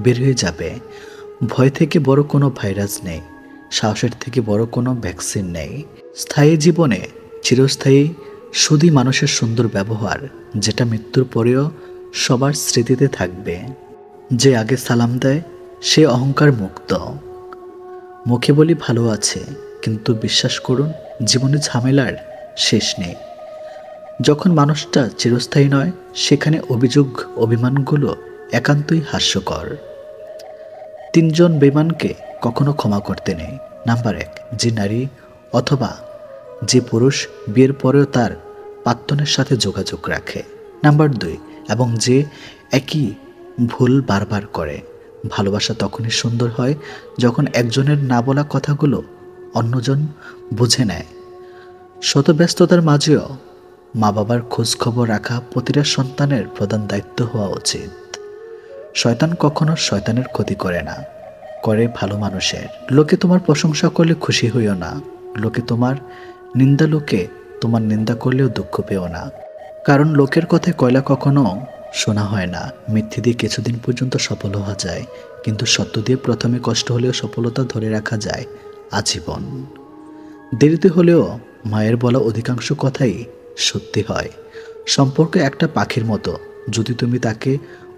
বের হয়ে যাবে। ভয় থেকে বড় কোনো ভাইরাস নেই, সাহসের থেকে বড় কোনো ভ্যাকসিন নেই। স্থায়ী জীবনে চিরস্থায়ী শুধুই মানুষের সুন্দর ব্যবহার, যেটা মৃত্যুর পরেও সবার স্মৃতিতে থাকবে। যে আগে সালাম দেয় সে অহংকার মুক্ত। মুখে বলি ভালো আছে, কিন্তু বিশ্বাস করুন জীবনে ঝামেলার শেষ নেই। যখন মানুষটা চিরস্থায়ী নয়, সেখানে অভিযোগ অভিমানগুলো একান্তই হাস্যকর। তিনজন বেঈমানকে কখনো ক্ষমা করতে নেই। নাম্বার 1, যে নারী অথবা যে পুরুষ বিয়ের পরেও তার প্রাক্তনের সাথে যোগাযোগ রাখে। নাম্বার 2, এবং যে একই ভুল বারবার করে। ভালোবাসা তখনই সুন্দর হয় যখন একজনের না বলা কথাগুলো অন্যজন বুঝে নেয়। শত ব্যস্ততার মাঝেও মা বাবার খোঁজ খবর রাখা প্রতিটা সন্তানের প্রধান দায়িত্ব হওয়া উচিত। শয়তান কখনো শয়তানের ক্ষতি করে না, করে ভালো মানুষের। লোকে তোমার প্রশংসা করলে খুশি হইও না, লোকে তোমার নিন্দা করলেও দুঃখ পেও না। কারণ লোকের কথায় কয়লা কখনো শোনা হয় না। মিথ্যে দিয়ে কিছুদিন পর্যন্ত সফল হওয়া যায়, কিন্তু সত্য দিয়ে প্রথমে কষ্ট হলেও সফলতা ধরে রাখা যায় আজীবন। দেরিতে হলেও মায়ের বলা অধিকাংশ কথাই সত্যি হয়। সম্পর্ক একটা পাখির মতো, যদি তুমি তাকে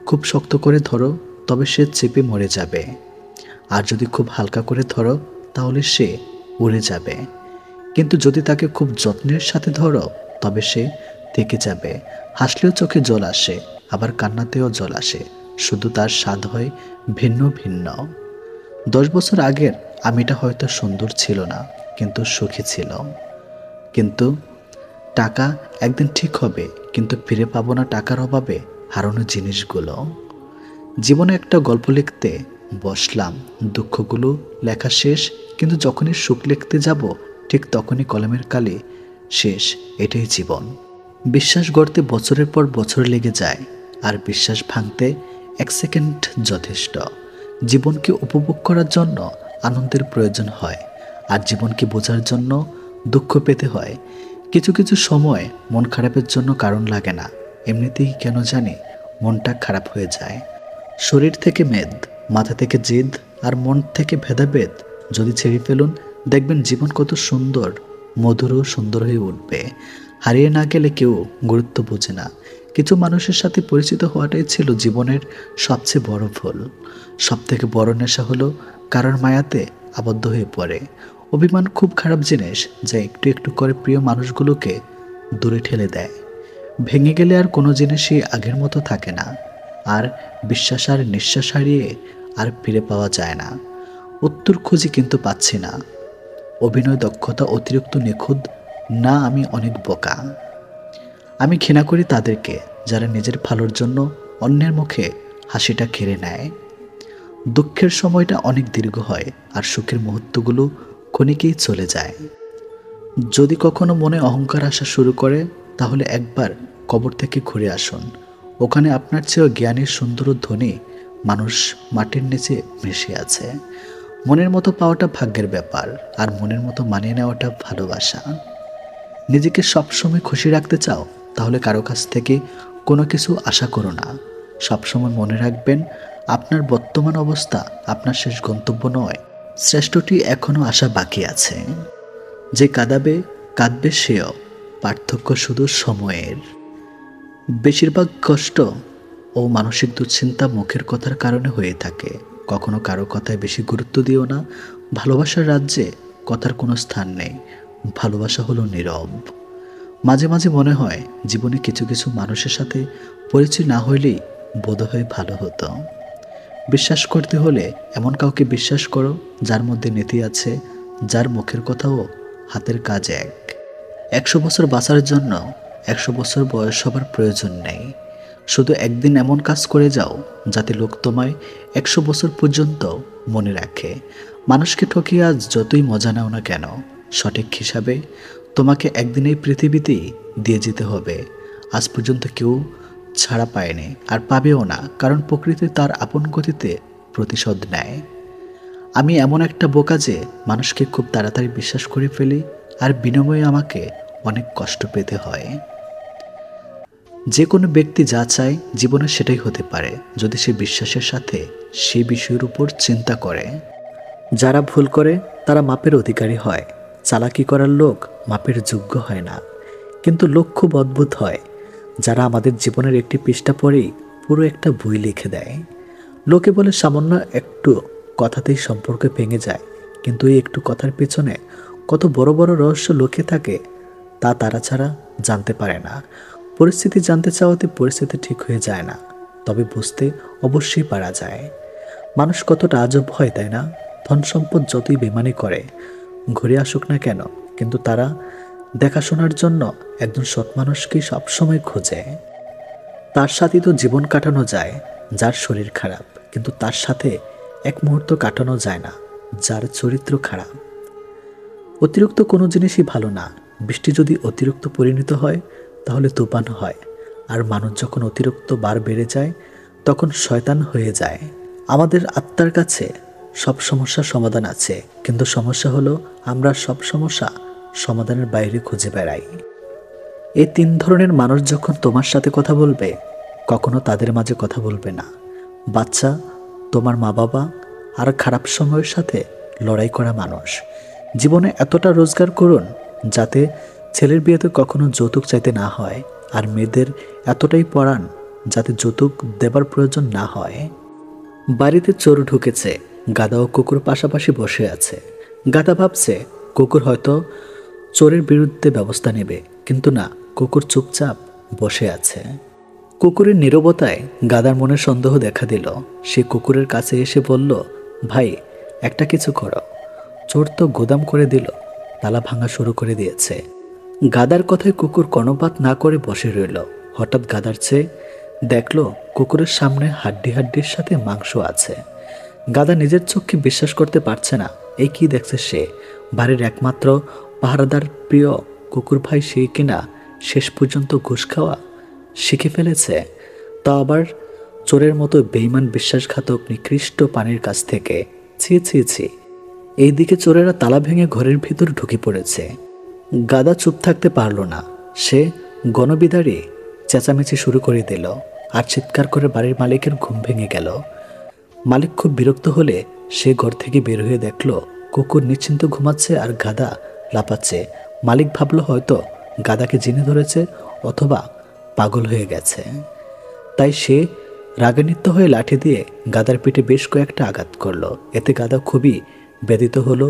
খুব শক্ত করে ধরো তবে সে চেপে মরে যাবে, আর যদি খুব হালকা করে ধরো তাহলে সে উড়ে যাবে। কিন্তু যদি তাকে খুব যত্নের সাথে ধরো তবে সে থেকে যাবে। হাসলেও চোখে জল আসে, আবার কান্নাতেও জল আসে, শুধু তার স্বাদ হয় ভিন্ন ভিন্ন। 10 বছর আগের আমিটা হয়তো সুন্দর ছিল না, কিন্তু সুখী ছিল। কিন্তু টাকা একদিন ঠিক হবে, কিন্তু ফিরে পাবো না টাকার অভাবে হারানো জিনিসগুলো। জীবনে একটা গল্প লিখতে বসলাম, দুঃখগুলো লেখা শেষ, কিন্তু যখনই সুখ লিখতে যাব ঠিক তখনই কলমের কালি শেষ। এটাই জীবন। বিশ্বাস গড়তে বছরের পর বছর লেগে যায়, আর বিশ্বাস ভাঙতে 1 সেকেন্ড যথেষ্ট। জীবনকে উপভোগ করার জন্য আনন্দের প্রয়োজন হয়, আর জীবনকে বোঝার জন্য দুঃখ পেতে হয়। কিছু কিছু সময় মন খারাপের জন্য কারণ লাগে না, এমনিতেই কেন জানি মনটা খারাপ হয়ে যায়। শরীর থেকে মেদ, মাথা থেকে জিদ, আর মন থেকে ভেদাভেদ যদি ছেড়ে ফেলুন, দেখবেন জীবন কত সুন্দর, মধুর ও সুন্দর হয়ে উঠবে। হারিয়ে না গেলে কেউ গুরুত্ব বোঝে না। কিছু মানুষের সাথে পরিচিত হওয়াটাই ছিল জীবনের সবচেয়ে বড় ভুল। সবথেকে বড় নেশা হলো কারোর মায়াতে আবদ্ধ হয়ে পড়ে। অভিমান খুব খারাপ জিনিস, যা একটু একটু করে প্রিয় মানুষগুলোকে দূরে ঠেলে দেয়। ভেঙে গেলে আর কোনো জিনিসই আগের মতো থাকে না, আর বিশ্বাস আর নিঃশ্বাস হারিয়ে আর ফিরে পাওয়া যায় না। উত্তর খুঁজি কিন্তু পাচ্ছি না। অভিনয় দক্ষতা অতিরিক্ত নিখুঁত না, আমি অনেক বোকা। আমি ঘৃণা করি তাদেরকে যারা নিজের ভালোর জন্য অন্যের মুখে হাসিটা কেড়ে নেয়। দুঃখের সময়টা অনেক দীর্ঘ হয়, আর সুখের মুহূর্তগুলো ক্ষণিকেই চলে যায়। যদি কখনো মনে অহংকার আসা শুরু করে, তাহলে একবার কবর থেকে ঘুরে আসুন। ওখানে আপনার চেয়েও জ্ঞানী, সুন্দর ও ধনী মানুষ মাটির নিচে মিশে আছে। মনের মতো পাওয়াটা ভাগ্যের ব্যাপার, আর মনের মতো মানিয়ে নেওয়াটা ভালোবাসা। নিজেকে সবসময় খুশি রাখতে চাও, তাহলে কারো কাছ থেকে কোনো কিছু আশা করো না। সবসময় মনে রাখবেন, আপনার বর্তমান অবস্থা আপনার শেষ গন্তব্য নয়, শ্রেষ্ঠটি এখনও আসা বাকি আছে। যে কাঁদবে সেও, পার্থক্য শুধু সময়ের। বেশিরভাগ কষ্ট ও মানসিক দুশ্চিন্তা মুখের কথার কারণে হয়ে থাকে। কখনো কারো কথায় বেশি গুরুত্ব দিও না। ভালোবাসার রাজ্যে কথার কোনো স্থান নেই, ভালোবাসা হলো নীরব। মাঝে মাঝে মনে হয় জীবনে কিছু কিছু মানুষের সাথে পরিচয় না হইলেই বোধহয় ভালো হতো। বিশ্বাস করতে হলে এমন কাউকে বিশ্বাস করো যার মধ্যে নীতি আছে, যার মুখের কথাও হাতের কাজ এক। 100 বছর বাঁচার জন্য 100 বছর বয়স হবার প্রয়োজন নেই। শুধু একদিন এমন কাজ করে যাও যাতে লোক তোমায় 100 বছর পর্যন্ত মনে রাখে। মানুষকে ঠকিয়ে আজ যতই মজা নাও না কেন, সঠিক হিসাবে তোমাকে একদিন এই পৃথিবীতেই দিয়ে যেতে হবে। আজ পর্যন্ত কেউ ছাড়া পায়নি, আর পাবেও না, কারণ প্রকৃতি তার আপন গতিতে প্রতিশোধ নেয়। আমি এমন একটা বোকা যে মানুষকে খুব তাড়াতাড়ি বিশ্বাস করে ফেলি, আর বিনিময়ে আমাকে অনেক কষ্ট পেতে হয়। যে কোনো ব্যক্তি যা চায় জীবনে সেটাই হতে পারে, যদি সে বিশ্বাসের সাথে সেই বিষয়ের উপর চিন্তা করে। যারা ভুল করে তারা মাপের অধিকারী হয়। চালাকি করার লোক মাপের যোগ্য হয় না। কিন্তু লোক খুব অদ্ভুত হয়, যারা আমাদের জীবনের একটি পৃষ্ঠা পড়েই পুরো একটা বই লিখে দেয়। লোকে বলে সামান্য একটু কথাতেই সম্পর্ক ভেঙে যায়, কিন্তু এই একটু কথার পেছনে কত বড় বড় রহস্য লুকিয়ে থাকে তা তারা ছাড়া জানতে পারে না। পরিস্থিতি জানতে চাওয়াতে পরিস্থিতি ঠিক হয়ে যায় না, তবে বুঝতে অবশ্যই পারা যায়। মানুষ কতটা আজব হয়, তাই না? ধন সম্পদ যতই বেমানি করে ঘুরে আসুক না কেন, কিন্তু তারা দেখাশোনার জন্য একজন সৎ মানুষকেই সবসময় খোঁজে। তার সাথে তো জীবন কাটানো যায় যার শরীর খারাপ, কিন্তু তার সাথে এক মুহূর্ত কাটানো যায় না যার চরিত্র খারাপ। অতিরিক্ত কোনো জিনিসই ভালো না। বৃষ্টি যদি অতিরিক্ত পরিণত হয় তাহলে তুফান হয়, আর মানুষ যখন অতিরিক্ত বার বেড়ে যায় তখন শয়তান হয়ে যায়। আমাদের আত্মার কাছে সব সমস্যার সমাধান আছে, কিন্তু সমস্যা হলো আমরা সব সমস্যা সমাধানের বাইরে খুঁজে বেড়াই। এই 3 ধরনের মানুষ যখন তোমার সাথে কথা বলবে, কখনো তাদের মাঝে কথা বলবে না। বাচ্চা, তোমার মা বাবা, আর খারাপ সময়ের সাথে লড়াই করা মানুষ। জীবনে এতটা রোজগার করুন যাতে ছেলের বিয়েতে কখনো যৌতুক চাইতে না হয়, আর মেয়েদের এতটাই পড়ান যাতে যৌতুক দেবার প্রয়োজন না হয়। বাড়িতে চোর ঢুকেছে, গাধা ও কুকুর পাশাপাশি বসে আছে। গাধা ভাবছে কুকুর হয়তো চোরের বিরুদ্ধে ব্যবস্থা নেবে, কিন্তু না, কুকুর চুপচাপ বসে আছে। কুকুরের নীরবতায় গাধার মনে সন্দেহ দেখা দিল। সে কুকুরের কাছে এসে বলল, ভাই, একটা কিছু করো। চোর তো গোদাম করে দিল, তালা ভাঙা শুরু করে দিয়েছে। গাধার কথায় কুকুর কর্ণপাত না করে বসে রইল। হঠাৎ গাধার চেয়ে দেখলো কুকুরের সামনে হাড্ডির সাথে মাংস আছে। গাধা নিজের চোখকে বিশ্বাস করতে পারছে না। এই কি দেখছে সে? বাড়ির একমাত্র পাহারাদার প্রিয় কুকুর ভাই সে কিনা শেষ পর্যন্ত ঘুষ খাওয়া শিখে ফেলেছে, তা আবার চোরের মতো বেঈমান বিশ্বাসঘাতক নিকৃষ্ট প্রাণীর কাছ থেকে। ছি ছি ছি। এইদিকে চোরেরা তালা ভেঙে ঘরের ভিতর ঢুকে পড়েছে। গাধা চুপ থাকতে পারল না। সে গণবিদারে চেঁচামেচি শুরু করে দিল, আর চিৎকার করে বাড়ির মালিকের ঘুম ভেঙে গেল। মালিক খুব বিরক্ত হলে সে ঘর থেকে বের হয়ে দেখল কুকুর নিশ্চিন্ত ঘুমাচ্ছে আর গাধা লাপাচ্ছে। মালিক ভাবল হয়তো গাধাকে জিনে ধরেছে অথবা পাগল হয়ে গেছে। তাই সে রাগান্বিত হয়ে লাঠি দিয়ে গাধার পিঠে বেশ কয়েকটা আঘাত করল। এতে গাধা খুবই ব্যথিত হলো।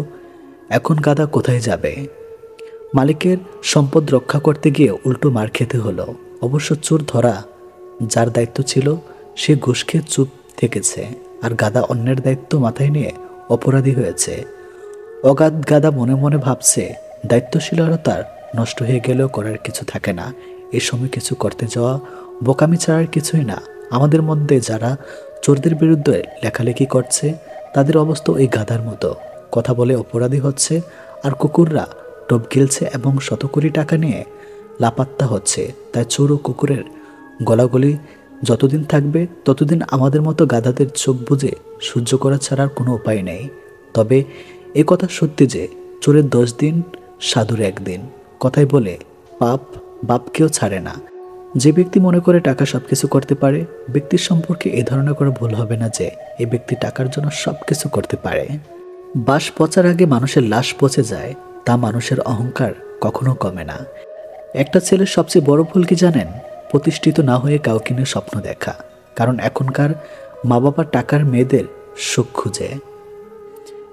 এখন গাধা কোথায় যাবে? মালিকের সম্পদ রক্ষা করতে গিয়ে উল্টো মার খেতে হলো। অবশ্য চোর ধরা যার দায়িত্ব ছিল সে ঘুষ খেয়ে চুপ থেকেছে, আর গাধা অন্যের দায়িত্ব মাথায় নিয়ে অপরাধী হয়েছে। অগাধ গাধা মনে মনে ভাবছে, দায়িত্বশীলতার নষ্ট হয়ে গেলেও করার কিছু থাকে না। এ সময় কিছু করতে যাওয়া বোকামি ছাড়ার কিছুই না। আমাদের মধ্যে যারা চোরদের বিরুদ্ধে লেখালেখি করছে তাদের অবস্থা ওই গাধার মতো। কথা বলে অপরাধী হচ্ছে, আর কুকুররা টপ গিলছে এবং শত কোটি টাকা নিয়ে লাপাত্তা হচ্ছে। তাই চোর ও কুকুরের গলাগলি যতদিন থাকবে ততদিন আমাদের মতো গাধাদের চোখ বুজে সহ্য করা ছাড়া আর কোনো উপায় নেই। তবে এ কথা সত্যি যে চোরের 10 দিন সাধুর 1 দিন। কথায় বলে পাপ বাপকেও ছাড়ে না। যে ব্যক্তি মনে করে টাকা সব কিছু করতে পারে, ব্যক্তির সম্পর্কে এ ধারণা করে ভুল হবে না যে এই ব্যক্তি টাকার জন্য সব কিছু করতে পারে। বাঁশ পচার আগে মানুষের লাশ পচে যায়, তা মানুষের অহংকার কখনো কমে না। একটা ছেলের সবচেয়ে বড় ভুল কি জানেন? প্রতিষ্ঠিত না হয়ে কাউকে নিয়ে স্বপ্ন দেখা। কারণ এখনকার মা বাবা টাকার মেয়েদের সুখ খুঁজে।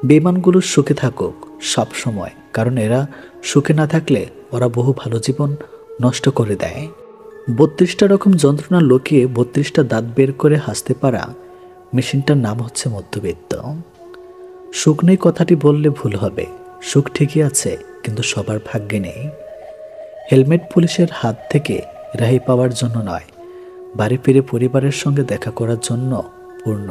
বেঈমানগুলো সুখে থাকুক সব সময়, কারণ এরা সুখে না থাকলে ওরা বহু ভালো জীবন নষ্ট করে দেয়। 32টা রকম যন্ত্রণা লুকিয়ে 32টা দাঁত বের করে হাসতে পারা মেশিনটার নাম হচ্ছে মধ্যবিত্ত। সুখ নেই কথাটি বললে ভুল হবে। সুখ ঠিকই আছে, কিন্তু সবার ভাগ্যে নেই। হেলমেট পুলিশের হাত থেকে রেহাই পাওয়ার জন্য নয়, বাড়ি ফিরে পরিবারের সঙ্গে দেখা করার জন্য পূর্ণ।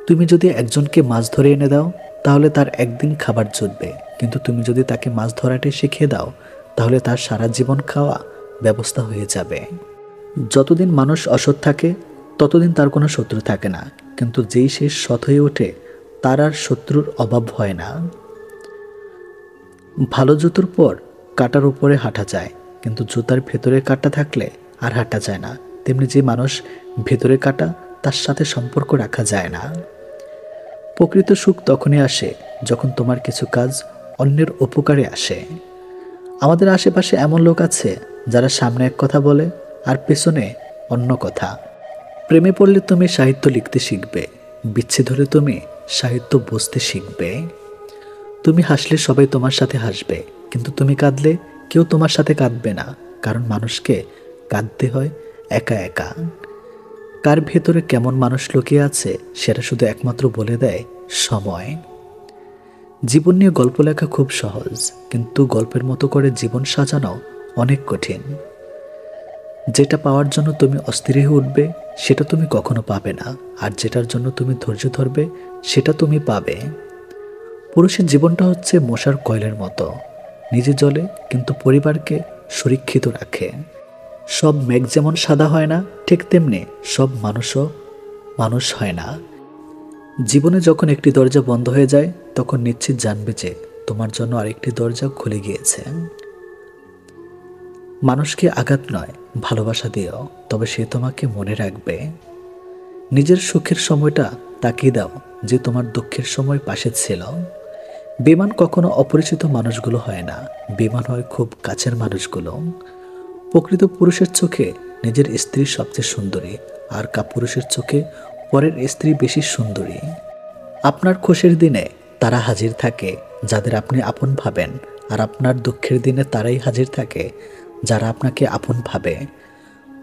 তুমি যদি একজনকে মাছ ধরে এনে দাও, তাহলে তার একদিন খাবার জুটবে, কিন্তু তুমি যদি তাকে মাছ ধরাটাই শিখিয়ে দাও, তাহলে তার সারা জীবন খাওয়া ব্যবস্থা হয়ে যাবে। যতদিন মানুষ অসৎ থাকে ততদিন তার কোনো শত্রু থাকে না, কিন্তু যেই সে সৎ হয়ে ওঠে তার আর শত্রুর অভাব হয় না। ভালো জুতোর পর কাঁটার উপরে হাঁটা যায়, কিন্তু জুতার ভেতরে কাঁটা থাকলে আর হাঁটা যায় না। তেমনি যে মানুষ ভেতরে কাঁটা, তার সাথে সম্পর্ক রাখা যায় না। প্রকৃত সুখ তখনই আসে যখন তোমার কিছু কাজ অন্যের উপকারে আসে। আমাদের আশেপাশে এমন লোক আছে যারা সামনে এক কথা বলে আর পেছনে অন্য কথা। প্রেমে পড়লে তুমি সাহিত্য লিখতে শিখবে, বিচ্ছেদ হলে তুমি সাহিত্য বুঝতে শিখবে। তুমি হাসলে সবাই তোমার সাথে হাসবে, কিন্তু তুমি কাঁদলে কেউ তোমার সাথে কাঁদবে না, কারণ মানুষকে কাঁদতে হয় একা একা। কার ভেতরে কেমন মানুষ লুকিয়ে আছে সেটা শুধু একমাত্র বলে দেয় সময়। জীবন নিয়ে গল্প লেখা খুব সহজ, কিন্তু গল্পের মতো করে জীবন সাজানো অনেক কঠিন। যেটা পাওয়ার জন্য তুমি অস্থির হয়ে উঠবে সেটা তুমি কখনো পাবে না, আর যেটার জন্য তুমি ধৈর্য ধরবে সেটা তুমি পাবে। পুরুষের জীবনটা হচ্ছে মশার কয়েলের মতো, নিজে জ্বলে কিন্তু পরিবারকে সুরক্ষিত রাখে। সব মেঘ যেমন সাদা হয় না, ঠিক তেমনি সব মানুষও মানুষ হয় না। জীবনে যখন একটি দরজা বন্ধ হয়ে যায় তখন নিশ্চিত জানবে যে তোমার জন্য আরেকটি দরজা খুলে গিয়েছে। মানুষকে আঘাত নয়, ভালোবাসা দিও, তবে সে তোমাকে মনে রাখবে। নিজের সুখের সময়টা তাকিয়ে দাও যে তোমার দুঃখের সময় পাশে ছিল। বেমান কখনো অপরিচিত মানুষগুলো হয় না, বেমান হয় খুব কাছের মানুষগুলো। প্রকৃত পুরুষের চোখে নিজের স্ত্রী সবচেয়ে সুন্দরী, আর কাপুরুষের চোখে পরের স্ত্রী বেশি সুন্দরী। আপনার খুশির দিনে তারা হাজির থাকে যাদের আপনি আপন ভাবেন, আর আপনার দুঃখের দিনে তারাই হাজির থাকে যারা আপনাকে আপন ভাবে।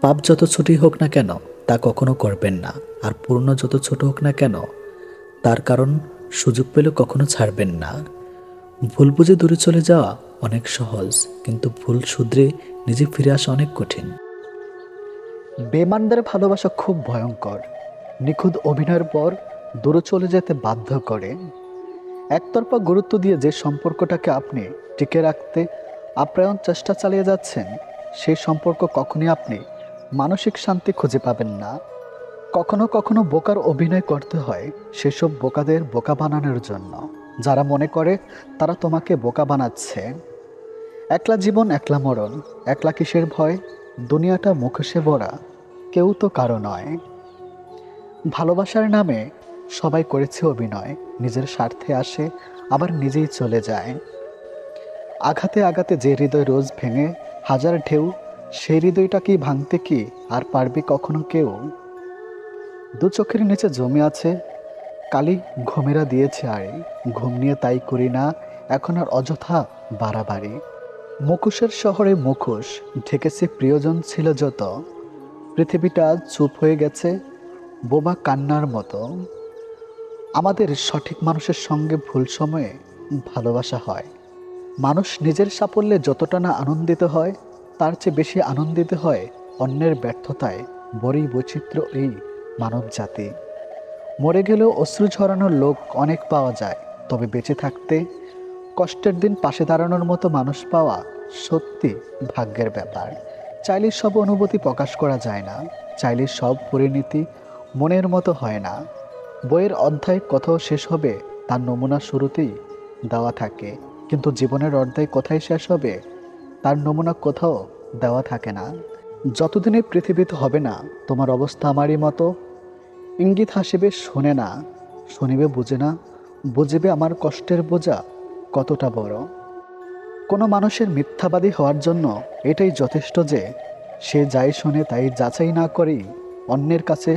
পাপ যত ছোটই হোক না কেন তা কখনো করবেন না, আর পূর্ণ যত ছোট হোক না কেন তার কারণ সুযোগ পেলে কখনো ছাড়বেন না। ভুল বুঝে দূরে চলে যাওয়া অনেক সহজ, কিন্তু ভুল শুধরে নিজে ফিরে আসা অনেক কঠিন। বেমানদের ভালোবাসা খুব ভয়ঙ্কর। নিখুঁত অভিনয়ের পর দূরে চলে যেতে বাধ্য করে। একতরফা গুরুত্ব দিয়ে যে সম্পর্কটাকে আপনি টিকে রাখতে আপ্রাণ চেষ্টা চালিয়ে যাচ্ছেন, সেই সম্পর্ক কখনই আপনি মানসিক শান্তি খুঁজে পাবেন না। কখনো কখনো বোকার অভিনয় করতে হয় সেসব বোকাদের বোকা বানানোর জন্য, যারা মনে করে তারা তোমাকে বোকা বানাচ্ছে। একলা জীবন একলা মরণ, একলা কিসের ভয়, দুনিয়াটা মুখোশে ভরা, কেউ তো কারো নয়। ভালোবাসার নামে সবাই করেছে অভিনয়, নিজের স্বার্থে আসে আবার নিজেই চলে যায়। আঘাতে আঘাতে যে হৃদয় রোজ ভেঙে হাজার ঢেউ, সেই হৃদয়টা কি ভাঙতে কি আর পারবে কখনো কেউ? দু চোখের নিচে জমে আছে কালি, ঘুমেরা দিয়েছে আড়ে, ঘুম নিয়ে তাই করি না এখন আর অযথা বাড়াবাড়ি। মুখোশের শহরে মুখোশ ঢেকেছে প্রিয়জন ছিল যত, পৃথিবীটা চুপ হয়ে গেছে বোবা কান্নার মতো। আমাদের সঠিক মানুষের সঙ্গে ভুল সময়ে ভালোবাসা হয়। মানুষ নিজের সাফল্যে যতটা না আনন্দিত হয়, তার চেয়ে বেশি আনন্দিত হয় অন্যের ব্যর্থতায়। বড়ই বৈচিত্র্য এই মানব জাতি। মরে গেলেও অশ্রু ঝরানোর লোক অনেক পাওয়া যায়, তবে বেঁচে থাকতে কষ্টের দিন পাশে দাঁড়ানোর মতো মানুষ পাওয়া সত্যি ভাগ্যের ব্যাপার। চাইলে সব অনুভূতি প্রকাশ করা যায় না। চাইলে সব পরিণতি মনের মতো হয় না। বইয়ের অধ্যায় কোথাও শেষ হবে তার নমুনা শুরুতেই দেওয়া থাকে, কিন্তু জীবনের অধ্যায় কোথায় শেষ হবে তার নমুনা কোথাও দেওয়া থাকে না। যতদিনে পৃথিবীতে হবে না তোমার অবস্থা আমারই মতো, ইঙ্গিত হাসিবে শুনে না, শুনিবে বুঝে না, বুঝিবে আমার কষ্টের বোঝা কতটা বড়। কোনো মানুষের মিথ্যাবাদী হওয়ার জন্য এটাই যথেষ্ট যে সে যাই শোনে তাই যাচাই না করেই অন্যের কাছে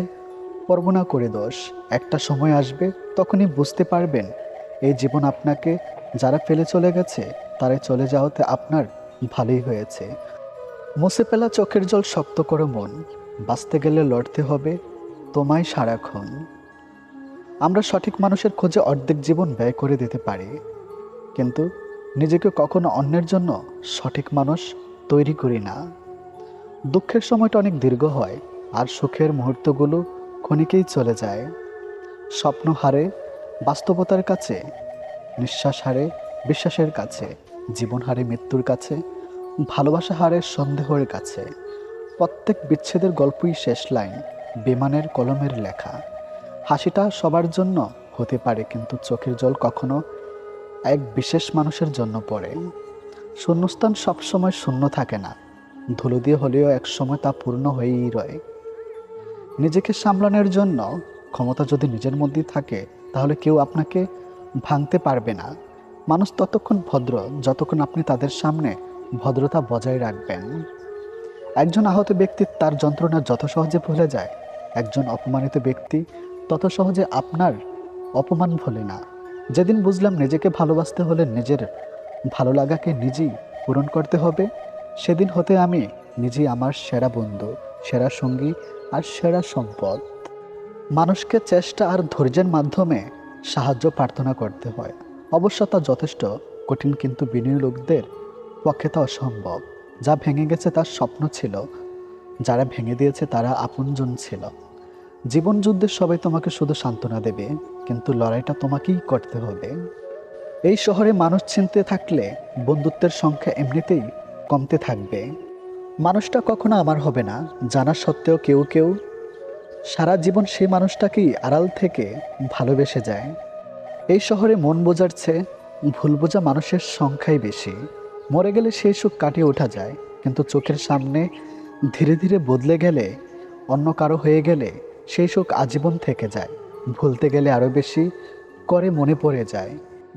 বর্ণনা করে দোষ। একটা সময় আসবে তখনই বুঝতে পারবেন এই জীবন আপনাকে যারা ফেলে চলে গেছে তারাই চলে যাওয়াতে আপনার ভালোই হয়েছে। মুছে ফেলা চোখের জল শক্ত করে মন, বাঁচতে গেলে লড়তে হবে তোমায় সারাক্ষণ। আমরা সঠিক মানুষের খোঁজে অর্ধেক জীবন ব্যয় করে দিতে পারি, কিন্তু নিজেকে কখনো অন্যের জন্য সঠিক মানুষ তৈরি করি না। দুঃখের সময়টা অনেক দীর্ঘ হয় আর সুখের মুহূর্তগুলো ক্ষণিকেই চলে যায়। স্বপ্ন হারে বাস্তবতার কাছে, নিঃশ্বাস হারে বিশ্বাসের কাছে, জীবন হারে মৃত্যুর কাছে, ভালোবাসা হারে সন্দেহের কাছে। প্রত্যেক বিচ্ছেদের গল্পই শেষ লাইন বিমানের কলমের লেখা। হাসিটা সবার জন্য হতে পারে, কিন্তু চোখের জল কখনো এক বিশেষ মানুষের জন্য পড়ে। শূন্যস্থান সবসময় শূন্য থাকে না, ধুলো দিয়ে হলেও একসময় তা পূর্ণ হয়েই রয়। নিজেকে সামলানোর জন্য ক্ষমতা যদি নিজের মধ্যেই থাকে তাহলে কেউ আপনাকে ভাঙতে পারবে না। মানুষ ততক্ষণ ভদ্র যতক্ষণ আপনি তাদের সামনে ভদ্রতা বজায় রাখবেন। একজন আহত ব্যক্তি তার যন্ত্রণা যত সহজে ভুলে যায়, একজন অপমানিত ব্যক্তি তত সহজে আপনার অপমান ভোলে না। যেদিন বুঝলাম নিজেকে ভালোবাসতে হলে নিজের ভালো লাগাকে নিজেই পূরণ করতে হবে, সেদিন হতে আমি নিজেই আমার সেরা বন্ধু, সেরা সঙ্গী আর সেরা সম্পদ। মানুষকে চেষ্টা আর ধৈর্যের মাধ্যমে সাহায্য প্রার্থনা করতে হয়। অবশ্য তা যথেষ্ট কঠিন, কিন্তু বিনয়ী লোকদের পক্ষে তা অসম্ভব। যা ভেঙে গেছে তার স্বপ্ন ছিল, যারা ভেঙে দিয়েছে তারা আপনজন ছিল। জীবন যুদ্ধে সবাই তোমাকে শুধু সান্ত্বনা দেবে, কিন্তু লড়াইটা তোমাকেই করতে হবে। এই শহরে মানুষ চিনতে থাকলে বন্ধুত্বের সংখ্যা এমনিতেই কমতে থাকবে। মানুষটা কখনো আমার হবে না জানা সত্ত্বেও কেউ কেউ সারা জীবন সেই মানুষটাকেই আড়াল থেকে ভালোবেসে যায়। এই শহরে মন বোঝার চেয়ে ভুল বোঝা মানুষের সংখ্যাই বেশি। মরে গেলে সেই সুখ কাটিয়ে ওঠা যায়, কিন্তু চোখের সামনে ধীরে ধীরে বদলে গেলে, অন্য কারো হয়ে গেলে সেই সুখ আজীবন থেকে যায়। ভুলতে গেলে আরও বেশি করে মনে পড়ে যায়।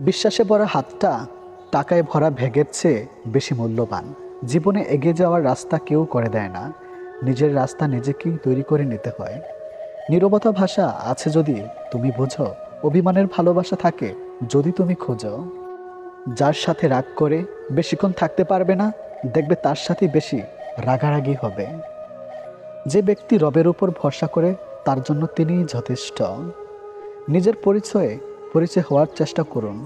বিশ্বাসে ভরা হাতটা টাকায় ভরা ব্যাগের চেয়ে বেশি মূল্যবান। জীবনে এগিয়ে যাওয়ার রাস্তা কেউ করে দেয় না, নিজের রাস্তা নিজেকেই তৈরি করে নিতে হয়। নীরবতা ভাষা আছে যদি তুমি বোঝো, অভিমানের ভালোবাসা থাকে যদি তুমি খোঁজো। যার সাথে রাগ করে বেশিক্ষণ থাকতে পারবে না, দেখবে তার সাথে বেশি রাগারাগি হবে। যে ব্যক্তি রবের উপর ভরসা করে তার জন্য তিনিই যথেষ্ট। নিজের পরিচয় হওয়ার চেষ্টা করুন।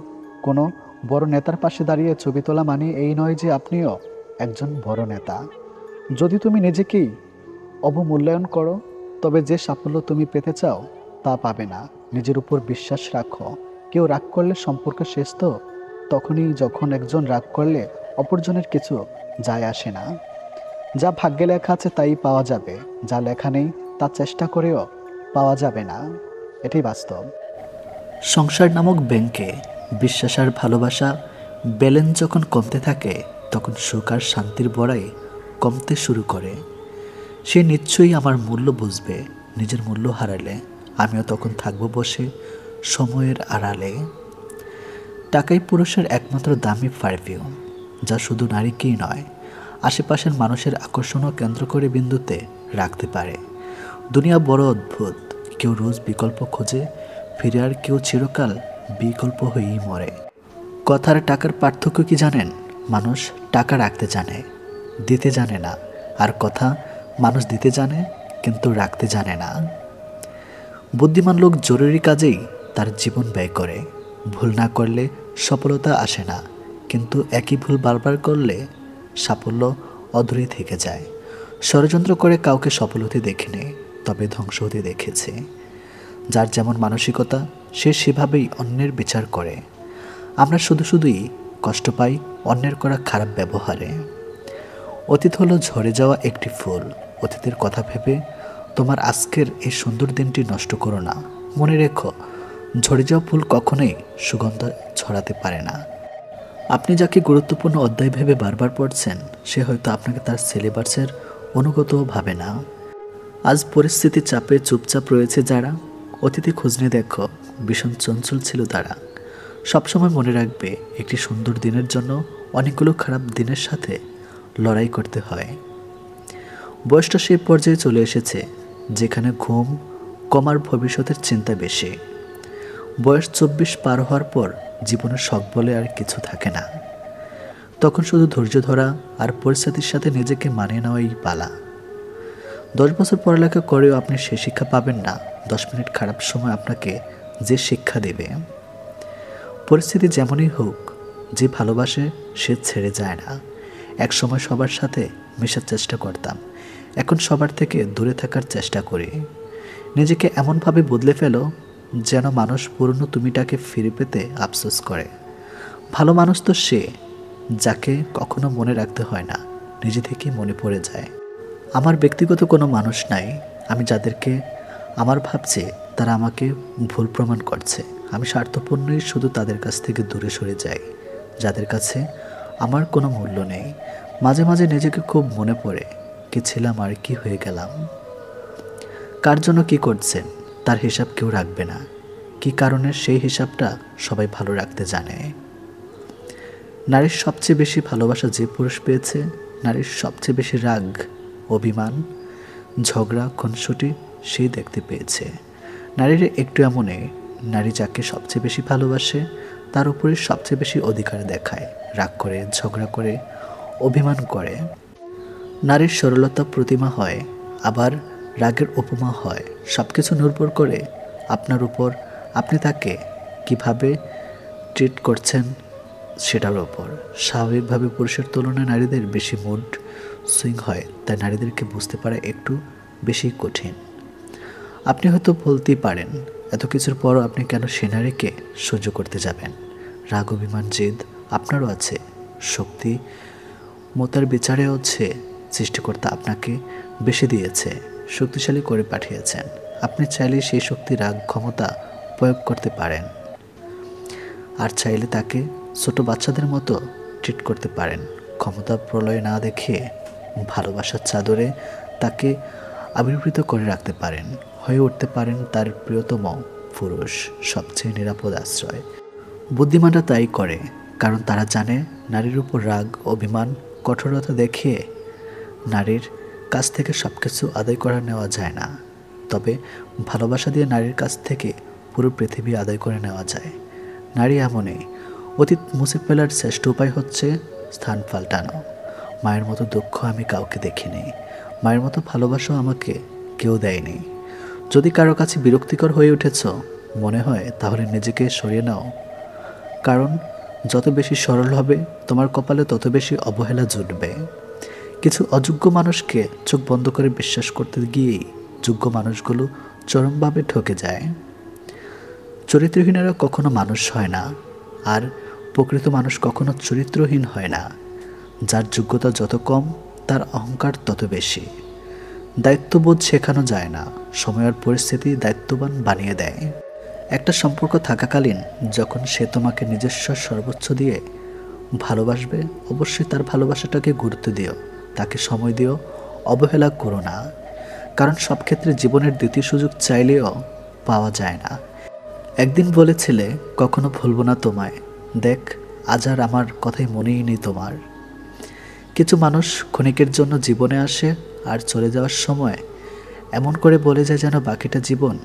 কোনো বড় নেতার পাশে দাঁড়িয়ে ছবি তোলা মানে এই নয় যে আপনিও একজন বড় নেতা। যদি তুমি নিজেকেই অবমূল্যায়ন করো, তবে যে সাফল্য তুমি পেতে চাও তা পাবে না। নিজের উপর বিশ্বাস রাখো। কেউ রাগ করলে সম্পর্ক শেষ তো তখনই যখন একজন রাগ করলে অপরজনের কিছু যায় আসে না। যা ভাগ্যে লেখা আছে তাই পাওয়া যাবে, যা লেখা নেই তা চেষ্টা করেও পাওয়া যাবে না। এটাই বাস্তব। সংসার নামক ব্যাংকে বিশ্বাস আর ভালোবাসা ব্যালেন্স যখন কমতে থাকে, তখন সুখ আর শান্তির বড়াই কমতে শুরু করে। সে নিশ্চয়ই আমার মূল্য বুঝবে। নিজের মূল্য হারালে আমিও তখন থাকবো বসে সময়ের আড়ালে। টাকাই পুরুষের একমাত্র দামি পারফিউম, যা শুধু নারীকেই নয়, আশেপাশের মানুষের আকর্ষণও কেন্দ্র করে বিন্দুতে রাখতে পারে। দুনিয়া বড় অদ্ভুত, কেউ রোজ বিকল্প খোঁজে ফিরে, আর কেউ চিরকাল বিকল্প হয়েই মরে। কথার টাকার পার্থক্য কি জানেন? মানুষ টাকা রাখতে জানে, দিতে জানে না। আর কথা মানুষ দিতে জানে কিন্তু রাখতে জানে না। বুদ্ধিমান লোক জরুরি কাজেই তার জীবন ব্যয় করে। ভুল না করলে সফলতা আসে না, কিন্তু একই ভুল বারবার করলে সাফল্য অধরে থেকে যায়। ষড়যন্ত্র করে কাউকে সফল হতে দেখিনি, তবে ধ্বংস হতে দেখেছে। যার যেমন মানসিকতা সে সেভাবেই অন্যের বিচার করে। আমরা শুধুই কষ্ট পাই অন্যের করা খারাপ ব্যবহারে। অতীত হলো ঝরে যাওয়া একটি ফুল, অতীতের কথা ভেবে তোমার আজকের এই সুন্দর দিনটি নষ্ট করো না। মনে রেখো, ঝরে যাওয়া ফুল কখনোই সুগন্ধ ছড়াতে পারে না। আপনি যাকে গুরুত্বপূর্ণ অধ্যায় ভেবে বারবার পড়ছেন, সে হয়তো আপনাকে তার সিলেবাসের অনুগতও ভাবে না। আজ পরিস্থিতির চাপে চুপচাপ রয়েছে যারা, অতীতে খোঁজ নিয়ে দেখো ভীষণ চঞ্চল ছিল তারা। সবসময় মনে রাখবে, একটি সুন্দর দিনের জন্য অনেকগুলো খারাপ দিনের সাথে লড়াই করতে হয়। বয়সটা সেই পর্যায়ে চলে এসেছে যেখানে ঘুম কমার ভবিষ্যতের চিন্তা বেশি। বয়স 24 পার হওয়ার পর জীবনের শখ বলে আর কিছু থাকে না। তখন শুধু ধৈর্য ধরা আর পরিস্থিতির সাথে নিজেকে মানিয়ে নেওয়াই পালা। 10 বছর পড়ালেখা করেও আপনি সে শিক্ষা পাবেন না 10 মিনিট খারাপ সময় আপনাকে যে শিক্ষা দেবে। পরিস্থিতি যেমনই হোক, যে ভালোবাসে সে ছেড়ে যায় না। এক সময় সবার সাথে মেশার চেষ্টা করতাম, এখন সবার থেকে দূরে থাকার চেষ্টা করি। নিজেকে এমনভাবে বদলে ফেলো যেন মানুষ পুরনো তুমিটাকে ফিরে পেতে আফসোস করে। ভালো মানুষ তো সে যাকে কখনো মনে রাখতে হয় না, নিজে থেকেই মনে পড়ে যায়। আমার ব্যক্তিগত কোনো মানুষ নাই। আমি যাদেরকে আমার ভাবছি তারা আমাকে ভুল প্রমাণ করছে। আমি স্বার্থপূর্ণই শুধু তাদের কাছ থেকে দূরে সরে যাই যাদের কাছে আমার কোনো মূল্য নেই। মাঝে মাঝে নিজেকে খুব মনে পড়ে, কি ছিলাম আর কি হয়ে গেলাম। কার জন্য কি করছেন তার হিসাব কেউ রাখবে না, কি কারণে সেই হিসাবটা সবাই ভালো রাখতে জানে। নারীর সবচেয়ে বেশি ভালোবাসা যে পুরুষ পেয়েছে, নারীর সবচেয়ে বেশি রাগ, অভিমান, ঝগড়া, খুনসুটি সেই দেখতে পেয়েছে। নারীর একটু এমনই, নারী যাকে সবচেয়ে বেশি ভালোবাসে তার উপরে সবচেয়ে বেশি অধিকার দেখায়, রাগ করে, ঝগড়া করে, অভিমান করে। নারীর সরলতা প্রতিমা হয়, আবার রাগের উপমা হয়। সব কিছু নির্ভর করে আপনার উপর, আপনি তাকে কিভাবে ট্রিট করছেন সেটার ওপর। স্বাভাবিকভাবে পুরুষের তুলনায় নারীদের বেশি মুড সুইং হয়, তাই নারীদেরকে বুঝতে পারা একটু বেশি কঠিন। আপনি হয়তো বলতেই পারেন, এত কিছুর পরও আপনি কেন সে নারীকে সহ্য করতে যাবেন? রাগ, অভিমান, জেদ আপনারও আছে, শক্তি মতার বিচারে হচ্ছে সৃষ্টিকর্তা আপনাকে বেশি দিয়েছে, শক্তিশালী করে পাঠিয়েছেন। আপনি চাইলে সেই শক্তি, রাগ, ক্ষমতা প্রয়োগ করতে পারেন, আর চাইলে তাকে ছোট বাচ্চাদের মতো ট্রিট করতে পারেন। ক্ষমতা প্রলয় না দেখে ভালোবাসার চাদরে তাকে আবির্ভূত করে রাখতে পারেন, হয়ে উঠতে পারেন তার প্রিয়তম পুরুষ, সবচেয়ে নিরাপদ আশ্রয়। বুদ্ধিমানরা তাই করে, কারণ তারা জানে নারীর উপর রাগ, অভিমান, কঠোরতা দেখিয়ে নারীর কাছ থেকে সব কিছু আদায় করে নেওয়া যায় না। তবে ভালোবাসা দিয়ে নারীর কাছ থেকে পুরো পৃথিবী আদায় করে নেওয়া যায়। নারী এমনই, অতীত মুছে ফেলার শ্রেষ্ঠ উপায় হচ্ছে স্থান পাল্টানো। মায়ের মতো দুঃখ আমি কাউকে দেখিনি, মায়ের মতো ভালোবাসাও আমাকে কেউ দেয়নি। যদি কারো কাছে বিরক্তিকর হয়ে উঠেছ মনে হয়, তাহলে নিজেকে সরিয়ে নাও, কারণ যত বেশি সরল হবে তোমার কপালে তত বেশি অবহেলা জুটবে। কিছু অযোগ্য মানুষকে চোখ বন্ধ করে বিশ্বাস করতে গিয়েই যোগ্য মানুষগুলো চরমভাবে ঠকে যায়। চরিত্রহীনেরা কখনো মানুষ হয় না, আর প্রকৃত মানুষ কখনো চরিত্রহীন হয় না। যার যোগ্যতা যত কম তার অহংকার তত বেশি। দায়িত্ববোধ শেখানো যায় না, সময় আর পরিস্থিতি দায়িত্ববান বানিয়ে দেয়। একটা সম্পর্ক থাকাকালীন যখন সে তোমাকে নিজস্ব সর্বোচ্চ দিয়ে ভালোবাসবে, অবশ্যই তার ভালোবাসাটাকে গুরুত্ব দিও, তাকে সময় দিও, অবহেলা করো না। কারণ সব ক্ষেত্রে জীবনের দ্বিতীয় সুযোগ চাইলেও পাওয়া যায় না। একদিন বলেছিলে, কখনো ভুলবো না তোমায়, দেখ আজ আর আমার কথাই মনেই নেই তোমার। কিছু মানুষ ক্ষণিকের জন্য জীবনে আসে আর চলে যাওয়ার সময় এমন করে বলে যায় যেন বাকিটা জীবন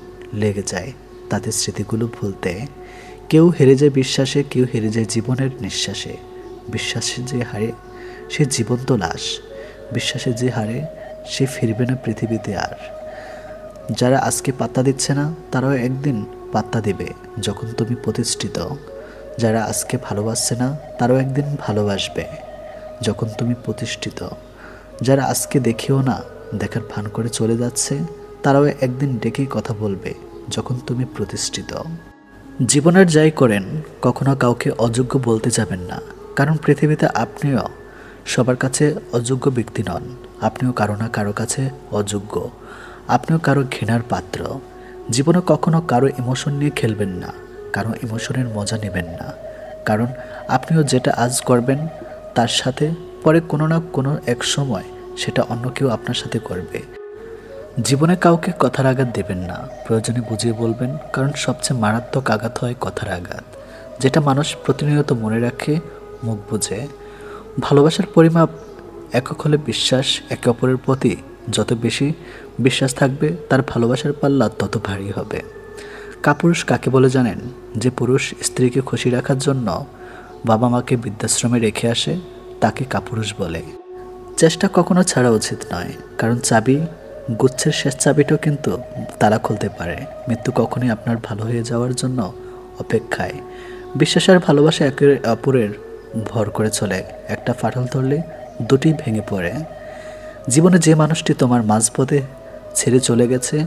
লেগে যায় তাদের স্মৃতিগুলো ভুলতে। কেউ হেরে যায় বিশ্বাসে, কেউ হেরে যায় জীবনের নিঃশ্বাসে। বিশ্বাসে যে হারে সে জীবন্ত লাশ, বিশ্বাসে যে হারে সে ফিরবে না পৃথিবীতে আর। যারা আজকে পাত্তা দিচ্ছে না তারাও একদিন পাত্তা দেবে যখন তুমি প্রতিষ্ঠিত। যারা আজকে ভালোবাসছে না তারাও একদিন ভালোবাসবে যখন তুমি প্রতিষ্ঠিত। যারা আজকে দেখেও না দেখার ভান করে চলে যাচ্ছে তারাও একদিন ডেকেই কথা বলবে যখন তুমি প্রতিষ্ঠিত। জীবনের যাই করেন কখনো কাউকে অযোগ্য বলতে যাবেন না, কারণ পৃথিবীতে আপনিও সবার কাছে অযোগ্য ব্যক্তি নন। আপনিও কারো না কারো কাছে অযোগ্য। আপনিও কারো ঘৃণার পাত্র। জীবনে কখনো কারো ইমোশন নিয়ে খেলবেন না, কারো ইমোশনের মজা নেবেন না। কারণ আপনিও যেটা আজ করবেন তার সাথে পরে কোনো না কোনো এক সময় সেটা অন্য কেউ আপনার সাথে করবে। জীবনে কাউকে কথার আঘাত দেবেন না, প্রয়োজনে বুঝিয়ে বলবেন, কারণ সবচেয়ে মারাত্মক আঘাত হয় কথার আঘাত, যেটা মানুষ প্রতিনিয়ত মনে রাখে মুখ বুজে। ভালোবাসার পরিমাপ একক হলে বিশ্বাস। একে অপরের প্রতি যত বেশি বিশ্বাস থাকবে তার ভালোবাসার পাল্লা তত ভারী হবে। কাপুরুষ কাকে বলে জানেন? যে পুরুষ স্ত্রীকে খুশি রাখার জন্য বাবা মাকে বৃদ্ধাশ্রমে রেখে আসে তাকে কাপুরুষ বলে। চেষ্টা কখনো ছাড়া উচিত নয়, কারণ চাবি, গুচ্ছের শেষ চাবিটাও কিন্তু তালা খুলতে পারে। মৃত্যু কখনোই আপনার ভালো হয়ে যাওয়ার জন্য অপেক্ষায়। বিশ্বাস আর ভালোবাসা একে অপরের ভর করে চলে। একটা ফাটল ধরলে দুটি ভেঙে পড়ে। জীবনে যে মানুষটি তোমার মাঝপথে ছেড়ে চলে গেছে,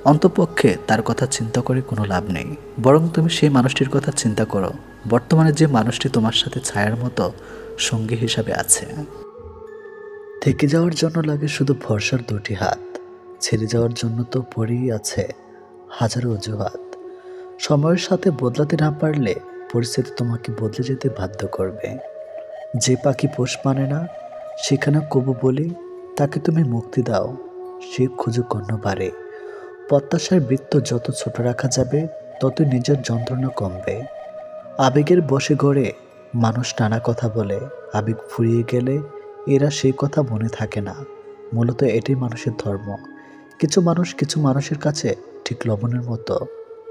অন্তপক্ষে তার কথা চিন্তা করে কোনো লাভ নেই, বরং তুমি সেই মানুষটির কথা চিন্তা করো বর্তমানে যে মানুষটি তোমার সাথে ছায়ার মতো সঙ্গী হিসাবে আছে। থেকে যাওয়ার জন্য লাগে শুধু ভরসার দুটি হাত, ছেড়ে যাওয়ার জন্য তো পড়েই আছে হাজারো অজুহাত। সময়ের সাথে বদলাতে না পারলে পরিস্থিতি তোমাকে বদলে যেতে বাধ্য করবে। যে পাখি পোষ মানে না সেখানে কবু বলি, তাকে তুমি মুক্তি দাও, সে খুঁজুক অন্যবারে। প্রত্যাশার বৃত্ত যত ছোট রাখা যাবে তত নিজের যন্ত্রণা কমবে। আবেগের বশে গড়ে মানুষ নানা কথা বলে, আবেগ ফুরিয়ে গেলে এরা সেই কথা মনে থাকে না। মূলত এটাই মানুষের ধর্ম। কিছু মানুষ কিছু মানুষের কাছে ঠিক লবণের মতো,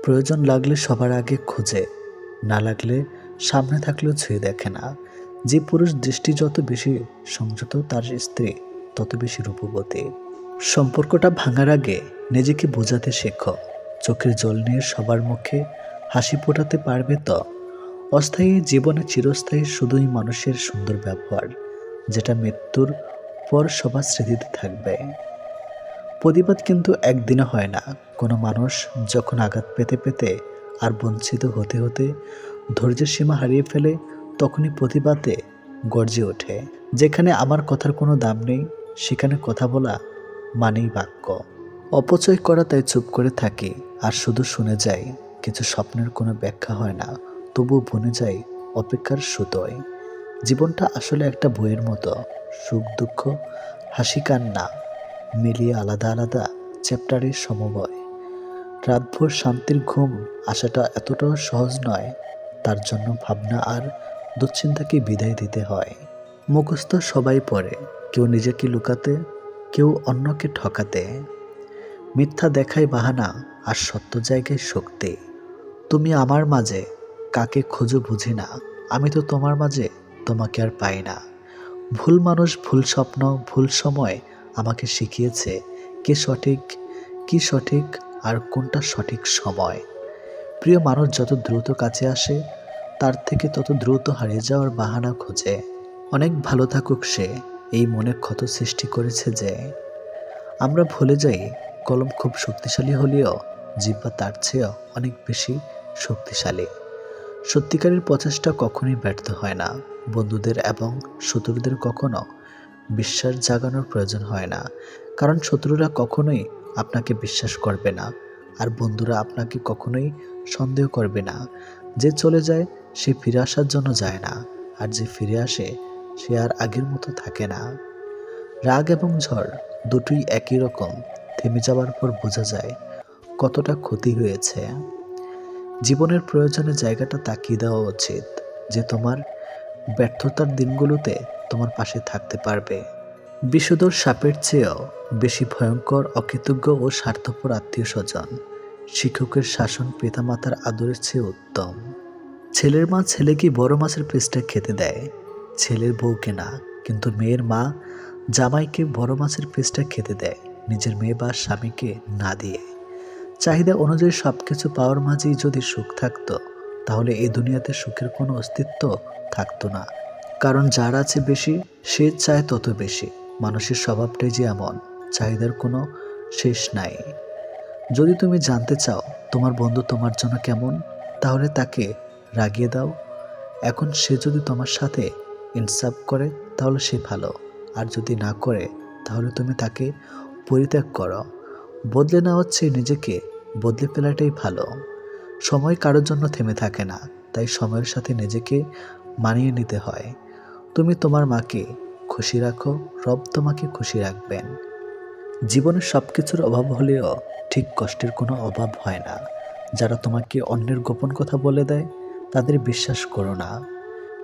প্রয়োজন লাগলে সবার আগে খোঁজে, না লাগলে সামনে থাকলেও ছুঁয়ে দেখে না। যে পুরুষ দৃষ্টি যত বেশি সংযত তার স্ত্রী তত বেশি রূপবতী। সম্পর্কটা ভাঙার আগে নিজেকে বোঝাতে শেখো। চোখের জল নিয়ে সবার মুখে হাসি ফোটাতে পারবে তো। অস্থায়ী জীবনে চিরস্থায়ী শুধুই মানুষের সুন্দর ব্যবহার, যেটা মৃত্যুর পর সবার স্মৃতিতে থাকবে। প্রতিবাদ কিন্তু একদিনে হয় না। কোনো মানুষ যখন আঘাত পেতে পেতে আর বঞ্চিত হতে হতে ধৈর্যের সীমা হারিয়ে ফেলে, তখনই প্রতিবাদে গর্জে ওঠে। যেখানে আমার কথার কোনো দাম নেই সেখানে কথা বলা মানেই বাক্য। অপচয় করা তাই চুপ করে থাকি আর শুধু শুনে যাই। কিছু স্বপ্নের কোনো ব্যাখ্যা হয় না, তবু বনে যায় অপেক্ষার সুতোয়। জীবনটা আসলে একটা বইয়ের মতো, সুখ দুঃখ হাসি কান্না মিলিয়ে আলাদা আলাদা চ্যাপ্টারের সমবয়। রাতভর শান্তির ঘুম আসাটা এতটাও সহজ নয়, তার জন্য ভাবনা আর দুশ্চিন্তাকে বিদায় দিতে হয়। মুখস্থ সবাই পড়ে, কেউ নিজেকে লুকাতে, কেউ অন্যকে ঠকাতে। মিথ্যা দেখায় বাহানা আর সত্য জায়গায় শক্তি। তুমি আমার মাঝে কাকে খোঁজো বুঝি না, আমি তো তোমার মাঝে তোমাকে আর পাই না। ভুল মানুষ, ভুল স্বপ্ন, ভুল সময় আমাকে শিখিয়েছে কি সঠিক আর কোনটা সঠিক সময়। প্রিয় মানুষ যত দ্রুত কাছে আসে তার থেকে তত দ্রুত হারিয়ে যাওয়ার বাহানা খোঁজে। অনেক ভালো থাকুক সে, এই মনে ক্ষত সৃষ্টি করেছে যে। আমরা ভুলে যাই কলম খুব শক্তিশালী হলেও জিহ্বা তার চেয়েও অনেক বেশি শক্তিশালী। সত্যিকারের প্রচেষ্টা কখনোই ব্যর্থ হয় না। বন্ধুদের এবং শত্রুদের কখনো বিশ্বাস জাগানোর প্রয়োজন হয় না, কারণ শত্রুরা কখনোই আপনাকে বিশ্বাস করবে না, আর বন্ধুরা আপনাকে কখনোই সন্দেহ করবে না। যে চলে যায় সে ফিরে আসার জন্য যায় না, আর যে ফিরে আসে সে আর আগের মতো থাকে না। রাগ এবং ঝড় দুটোই একই রকম, থেমে যাওয়ার পর বোঝা যায় কতটা ক্ষতি হয়েছে। জীবনের প্রয়োজনে জায়গাটা তাকিয়ে দেওয়া উচিত, যে তোমার ব্যর্থতার দিনগুলোতে তোমার পাশে থাকতে পারবে। বিষধর সাপের চেয়েও বেশি ভয়ঙ্কর অকৃতজ্ঞ ও স্বার্থপর আত্মীয় স্বজন। শিক্ষকের শাসন পিতামাতার আদরের চেয়ে উত্তম। ছেলের মা ছেলেকে বড় মাছের পিসটা খেতে দেয়, ছেলের বউকে না। কিন্তু মেয়ের মা জামাইকে বড় মাছের পিসটা খেতে দেয়, নিজের মেয়ে বা স্বামীকে না দিয়ে। চাহিদা অনুযায়ী সব কিছু পাওয়ার মাঝেই যদি সুখ থাকতো, তাহলে এই দুনিয়াতে সুখের কোনো অস্তিত্ব থাকতো না। কারণ যার আছে বেশি সে চায় তত বেশি। মানুষের স্বভাবটাই যে এমন, চাহিদার কোনো শেষ নাই। যদি তুমি জানতে চাও তোমার বন্ধু তোমার জন্য কেমন, তাহলে তাকে রাগিয়ে দাও। এখন সে যদি তোমার সাথে ইনসাফ করে তাহলে সে ভালো, আর যদি না করে তাহলে তুমি তাকে পরিত্যাগ করো। বদলে নেওয়ার চেয়ে নিজেকে বদলে ফেলাটাই ভালো। সময় কারোর জন্য থেমে থাকে না, তাই সময়ের সাথে নিজেকে মানিয়ে নিতে হয়। তুমি তোমার মাকে খুশি রাখো, রব তোমাকে খুশি রাখবেন। জীবনের সব কিছুর অভাব হলেও ঠিক কষ্টের কোনো অভাব হয় না। যারা তোমাকে অন্যের গোপন কথা বলে দেয় তাদের বিশ্বাস করো না।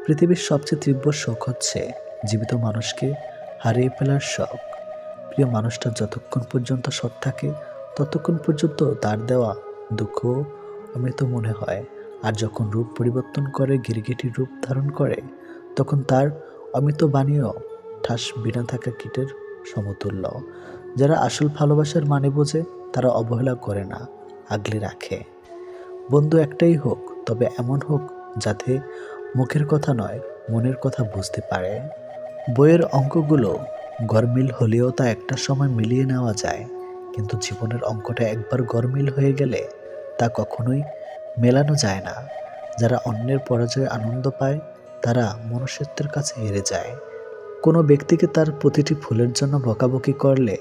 পৃথিবীর সবচেয়ে তীব্র শোক হচ্ছে জীবিত মানুষকে হারিয়ে ফেলার শোক। প্রিয় মানুষটা যতক্ষণ পর্যন্ত সৎ থাকে ততক্ষণ পর্যন্ত তার দেওয়া দুঃখ অমৃত মনে হয়, আর যখন রূপ পরিবর্তন করে গিরগিটির রূপ ধারণ করে তখন তার অমৃত বাণীও ঠাস বিনা থাকা কীটের সমতুল্য। যারা আসল ভালোবাসার মানে বোঝে তারা অবহেলা করে না, আগলে রাখে। বন্ধু একটাই হোক, তবে এমন হোক যাতে মুখের কথা নয় মনের কথা বুঝতে পারে। বইয়ের অঙ্কগুলো গরমিল হলেও তা একটা সময় মিলিয়ে নেওয়া যায়, কিন্তু জীবনের অঙ্কটা একবার গরমিল হয়ে গেলে তা কখনোই মেলানো যায় না। যারা অন্যের পরাজয়ে আনন্দ পায় তারা মনুষ্যত্বের কাছে হেরে যায়। কোনো ব্যক্তিকে তার প্রতিটি ভুলের জন্য বকাবকি করলে,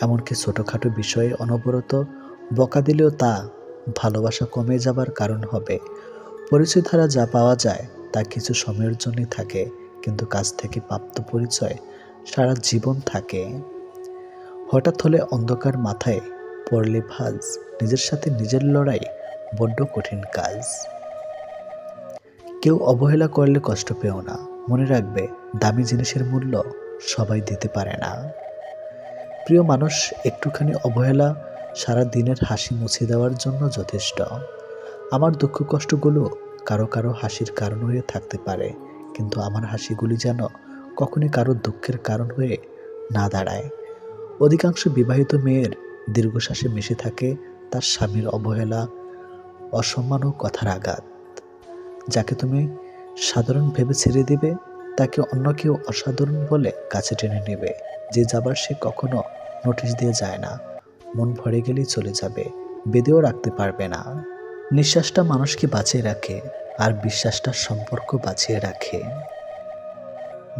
এমনকি ছোটোখাটো বিষয়ে অনবরত বকা দিলেও তা ভালোবাসা কমে যাবার কারণ হবে। পরিচয় দ্বারা যা পাওয়া যায় তা কিছু সময়ের জন্যই থাকে, কিন্তু কাছ থেকে প্রাপ্ত পরিচয় সারা জীবন থাকে। হঠাৎ হলে অন্ধকার মাথায় পড়লে ভাঁজ, নিজের সাথে নিজের লড়াই বড্ড কঠিন কাজ। কেউ অবহেলা করলে কষ্ট পেও না, মনে রাখবে দামি জিনিসের মূল্য সবাই দিতে পারে না। প্রিয় মানুষ একটুখানি অবহেলা সারা দিনের হাসি মুছে দেওয়ার জন্য যথেষ্ট। আমার দুঃখ কষ্টগুলো কারো কারো হাসির কারণ হয়ে থাকতে পারে, কিন্তু আমার হাসিগুলি যেন কখনই কারো দুঃখের কারণ হয়ে না দাঁড়ায়। অধিকাংশ বিবাহিত মেয়ের দীর্ঘশ্বাসে মিশে থাকে তার স্বামীর অবহেলা, অসম্মান ও কথার আঘাত। যাকে তুমি সাধারণ ভেবে ছেড়ে দিবে তাকে অন্য কেউ অসাধারণ বলে কাছে টেনে নেবে। যে যাবার সে কখনো নোটিশ দিয়ে যায় না, মন ভরে গেলেই চলে যাবে, বেঁধেও রাখতে পারবে না। নিঃশ্বাসটা মানুষকে বাঁচিয়ে রাখে, আর বিশ্বাসটা সম্পর্ক বাঁচিয়ে রাখে।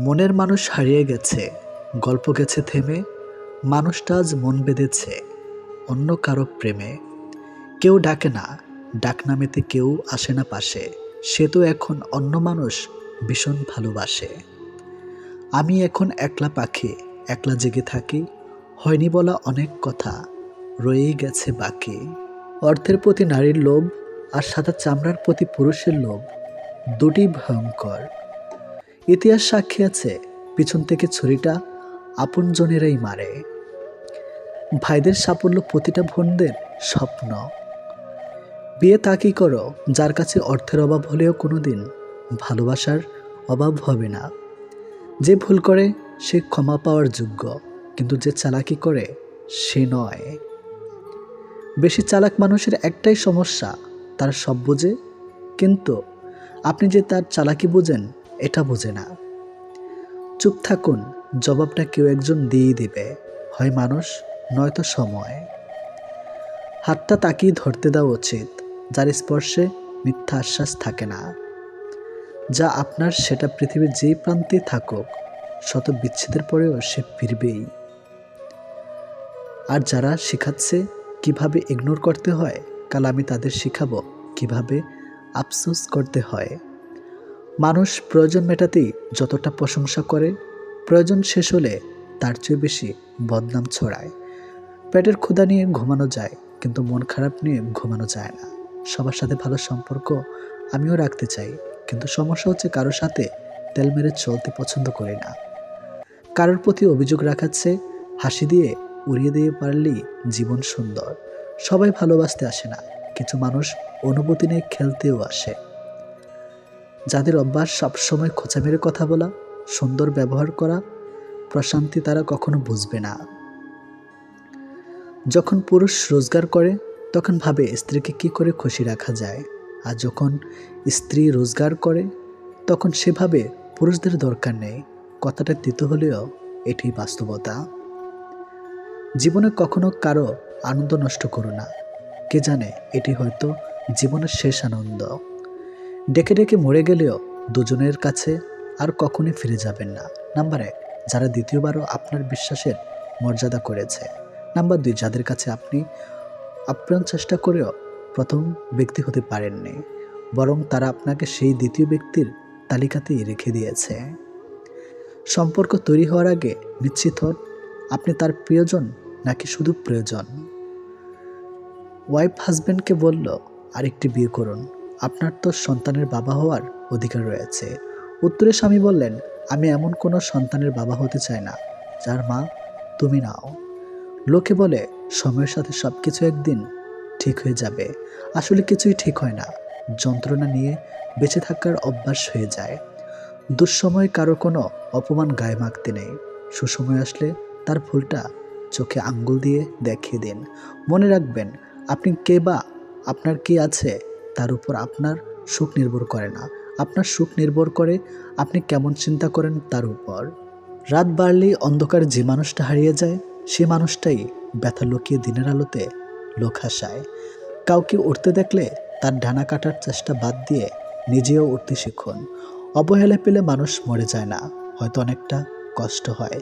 মনের মানুষ হারিয়ে গেছে, গল্প গেছে থেমে, মানুষটা আজ মন বেঁধেছে অন্য কারো প্রেমে। কেউ ডাকে না, ডাক নামেতে কেউ আসে না পাশে, সে তো এখন অন্য মানুষ ভীষণ ভালোবাসে। আমি এখন একলা পাখি, একলা জেগে থাকি, হয়নি বলা অনেক কথা রয়েই গেছে বাকি। অর্থের প্রতি নারীর লোভ আর সাদা চামড়ার প্রতি পুরুষের লোভ দুটি ভয়ঙ্কর। ইতিহাস সাক্ষী আছে পিছন থেকে ছুরিটা আপনজনেরাই মারে। ভাইদের সাফল্য প্রতিটা বোনদের স্বপ্ন। বিয়ে তাকেই করো যার কাছে অর্থের অভাব হলেও কোনোদিন ভালোবাসার অভাব হবে না। যে ভুল করে সে ক্ষমা পাওয়ার যোগ্য, কিন্তু যে চালাকি করে সে নয়। বেশি চালাক মানুষের একটাই সমস্যা, তার সব বোঝে, কিন্তু আপনি যে তার চালাকি বোঝেন এটা বোঝে না। চুপ থাকুন, জবাবটা কেউ একজন দিয়েই দিবে, হয় মানুষ নয়তো সময়। হাতটা তাকেই ধরতে দেওয়া উচিত যার স্পর্শে মিথ্যা আশ্বাস থাকে না। যা আপনার সেটা পৃথিবীর যেই প্রান্তে থাকুক, শত বিচ্ছেদের পরেও সে ফিরবেই। আর যারা শেখাচ্ছে কিভাবে ইগনোর করতে হয়, কাল আমি তাদের শেখাবো কিভাবে আফসোস করতে হয়। মানুষ প্রয়োজন মেটাতেই যতটা প্রশংসা করে, প্রয়োজন শেষ হলে তার চেয়ে বেশি বদনাম ছড়ায়। পেটের ক্ষুধা নিয়ে ঘুমানো যায়, কিন্তু মন খারাপ নিয়ে ঘুমানো যায় না। সবার সাথে ভালো সম্পর্ক আমিও রাখতে চাই, কিন্তু সমস্যা হচ্ছে কারোর সাথে তেল মেরে চলতে পছন্দ করি না। কারোর প্রতি অভিযোগ রাখাচ্ছে হাসি দিয়ে উড়িয়ে দিয়ে পারলেই জীবন সুন্দর। সবাই ভালোবাসতে আসে না, কিছু মানুষ অনুভূতি নিয়ে খেলতেও আসে। যাদের অভ্যাস সবসময় খোঁচা মেরে কথা বলা, সুন্দর ব্যবহার করা, প্রশান্তি তারা কখনো বুঝবে না। যখন পুরুষ রোজগার করে তখন ভাবে স্ত্রীকে কি করে খুশি রাখা যায়, আর যখন স্ত্রী রোজগার করে তখন সেভাবে পুরুষদের দরকার নেই। কথাটা তিতো হলেও এটি বাস্তবতা। জীবনে কখনো কারো আনন্দ নষ্ট করো না, কে জানে এটি হয়তো জীবনের শেষ আনন্দ। ডেকে ডেকে মরে গেলেও দুজনের কাছে আর কখনোই ফিরে যাবেন না। নাম্বার 1, যারা দ্বিতীয়বারও আপনার বিশ্বাসের মর্যাদা করেছে, নাম্বার 2, যাদের কাছে আপনি আপ্রাণ চেষ্টা করেও প্রথম ব্যক্তি হতে পারেননি, বরং তারা আপনাকে সেই দ্বিতীয় ব্যক্তির তালিকাতেই রেখে দিয়েছে। সম্পর্ক তৈরি হওয়ার আগে নিশ্চিত হন আপনি তার প্রিয়জন নাকি শুধু প্রয়োজন। ওয়াইফ হাজব্যান্ডকে বলল, আরেকটি বিয়ে করুন, আপনার তো সন্তানের বাবা হওয়ার অধিকার রয়েছে। উত্তরে স্বামী বললেন, আমি এমন কোনো সন্তানের বাবা হতে চাই না যার মা তুমি নাও। লোকে বলে সময়ের সাথে সব কিছু একদিন ঠিক হয়ে যাবে, আসলে কিছুই ঠিক হয় না। যন্ত্রণা নিয়ে বেঁচে থাকার অভ্যাস হয়ে যায়। দুঃসময়ে কারো কোনো অপমান গায়ে মাখতে নেই, সুসময় আসলে তার ভুলটা চোখে আঙ্গুল দিয়ে দেখিয়ে দিন। মনে রাখবেন, আপনি কে বা আপনার কি আছে তার উপর আপনার সুখ নির্ভর করে না, আপনার সুখ নির্ভর করে আপনি কেমন চিন্তা করেন তার উপর। রাত বাড়লেই অন্ধকার যে মানুষটা হারিয়ে যায়, সে মানুষটাই ব্যথা লুকিয়ে দিনের আলোতে লোক হাসায়। কাউকে উঠতে দেখলে তার ডানা কাটার চেষ্টা বাদ দিয়ে নিজেও উঠতে শিখুন। অবহেলা পেলে মানুষ মরে যায় না, হয়তো অনেকটা কষ্ট হয়।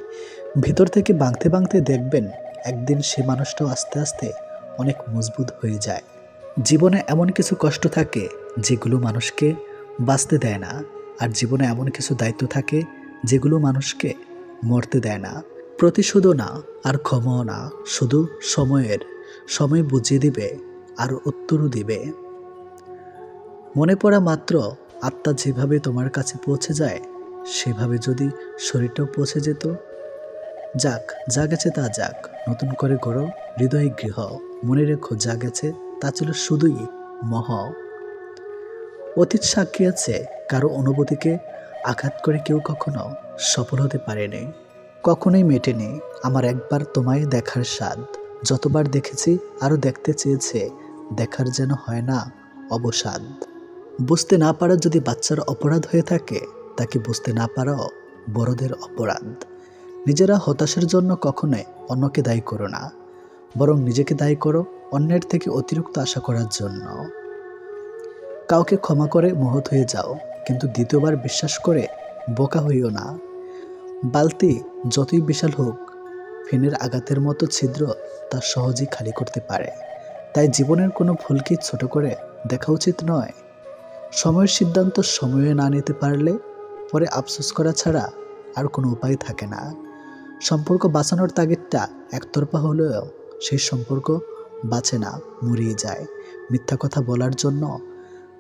ভিতর থেকে ভাঙতে ভাঙতে দেখবেন একদিন সে মানুষটাও আস্তে আস্তে অনেক মজবুত হয়ে যায়। জীবনে এমন কিছু কষ্ট থাকে যেগুলো মানুষকে বাঁচতে দেয় না, আর জীবনে এমন কিছু দায়িত্ব থাকে যেগুলো মানুষকে মরতে দেয় না। প্রতিশোধও না আর ক্ষমাও না, শুধু সময় বুঝিয়ে দিবে আর উত্তরও দিবে। মনে পড়া মাত্র আত্মা যেভাবে তোমার কাছে পৌঁছে যায়, সেভাবে যদি শরীরটাও পৌঁছে যেত। যাক, যা গেছে তা যাক, নতুন করে গড়ো হৃদয় গৃহ। মনে রেখো, যা গেছে তা ছিল শুধুই মোহ। অতীত সাক্ষী আছে, কারো অনুভূতিকে আঘাত করে কেউ কখনো সফল হতে পারেনি, কখনোই মেটেনি আমার একবার তোমায় দেখার স্বাদ। যতবার দেখেছি আরও দেখতে চেয়েছে, দেখার যেন হয় না অবসাদ। বুঝতে না পারা যদি বাচ্চার অপরাধ হয়ে থাকে, তাকে বুঝতে না পারাও বড়দের অপরাধ। নিজেরা হতাশার জন্য কখনোই অন্যকে দায়ী করো না, বরং নিজেকে দায়ী করো অন্যের থেকে অতিরিক্ত আশা করার জন্য। কাউকে ক্ষমা করে মহৎ হয়ে যাও, কিন্তু দ্বিতীয়বার বিশ্বাস করে বোকা হইও না। বালতি যতই বিশাল হোক, ফেনের আঘাতের মতো ছিদ্র তা সহজেই খালি করতে পারে। তাই জীবনের কোনো ভুলকে ছোট করে দেখা উচিত নয়। সময়ের সিদ্ধান্ত সময়ে না নিতে পারলে পরে আফসোস করা ছাড়া আর কোনো উপায় থাকে না। সম্পর্ক বাঁচানোর তাগিদটা একতরফা হলেও সেই সম্পর্ক বাঁচে না, মরিয়ে যায়। মিথ্যা কথা বলার জন্য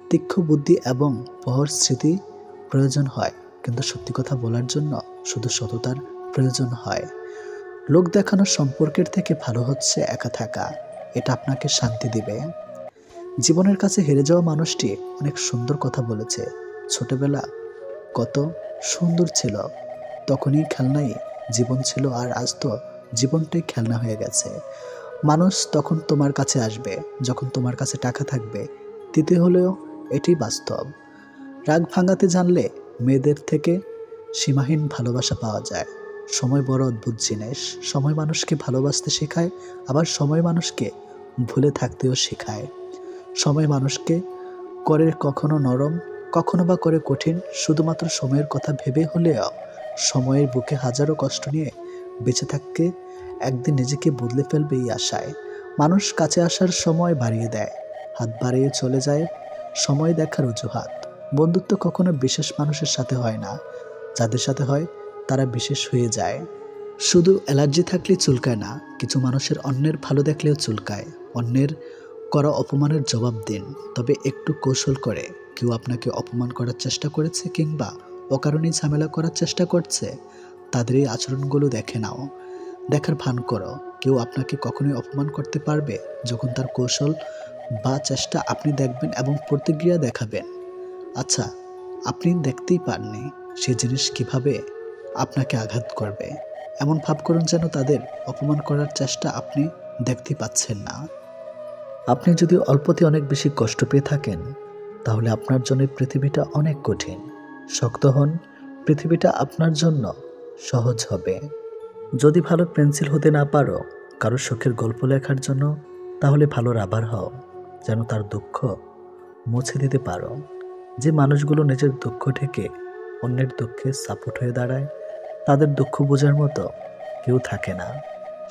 তীক্ষ্ণ বুদ্ধি এবং প্রহর স্মৃতি প্রয়োজন হয়, কিন্তু সত্যি কথা বলার জন্য শুধু সততার প্রয়োজন হয়। লোক দেখানো সম্পর্কের থেকে ভালো হচ্ছে একা থাকা, এটা আপনাকে শান্তি দিবে। জীবনের কাছে হেরে যাওয়া মানুষটি অনেক সুন্দর কথা বলেছে, ছোটবেলা কত সুন্দর ছিল, তখনই খেলনাই জীবন ছিল, আর আজ তো জীবনটাই খেলনা হয়ে গেছে। মানুষ তখন তোমার কাছে আসবে যখন তোমার কাছে টাকা থাকবে, দিতে হলেও এটি বাস্তব। রাগ ভাঙাতে জানলে মেয়েদের থেকে সীমাহীন ভালোবাসা পাওয়া যায়। সময় বড় অদ্ভুত জিনিস, সময় মানুষকে ভালোবাসতে শেখায়, আবার সময় মানুষকে ভুলে থাকতেও শেখায়। সময় মানুষকে করে কখনো নরম, কখনো বা করে কঠিন, শুধুমাত্র সময়ের কথা ভেবে হলেও সময়ের বুকে হাজারো কষ্ট নিয়ে বেঁচে থাকতে একদিন নিজেকে বদলে ফেলবে এই আশায়। মানুষ কাছে আসার সময় বাড়িয়ে দেয়, হাত বাড়িয়ে চলে যায় সময় দেখার অজুহাত। বন্ধুত্ব কখনো বিশেষ মানুষের সাথে হয় না, যাদের সাথে হয় তারা বিশেষ হয়ে যায়। শুধু অ্যালার্জি থাকলে চুলকায় না, কিছু মানুষের অন্যের ভালো দেখলেও চুলকায়। অন্যের করা অপমানের জবাব দিন, তবে একটু কৌশল করে। কেউ আপনাকে অপমান করার চেষ্টা করেছে কিংবা অকারণেই ঝামেলা করার চেষ্টা করছে, তাদের এই আচরণগুলো দেখে নাও, দেখার ভান করো। কেউ আপনাকে কখনোই অপমান করতে পারবে যখন তার কৌশল বা চেষ্টা আপনি দেখবেন এবং প্রতিক্রিয়া দেখাবেন। আচ্ছা, আপনি দেখতেই পাননি সে জিনিস কিভাবে আপনাকে আঘাত করবে, এমন ভাব করুন যেন তাদের অপমান করার চেষ্টা আপনি দেখতে পাচ্ছেন না। আপনি যদি অল্পতে অনেক বেশি কষ্ট পেয়ে থাকেন, তাহলে আপনার জন্য পৃথিবীটা অনেক কঠিন। শক্ত হন, পৃথিবীটা আপনার জন্য সহজ হবে। যদি ভালো পেন্সিল হতে না পারো কারো শখের গল্প লেখার জন্য, তাহলে ভালো রাবার হও, যেন তার দুঃখ মুছে দিতে পারো। যে মানুষগুলো নিজের দুঃখ থেকে অন্যের দুঃখে সাপোর্ট হয়ে দাঁড়ায়, তাদের দুঃখ বোঝার মতো কেউ থাকে না।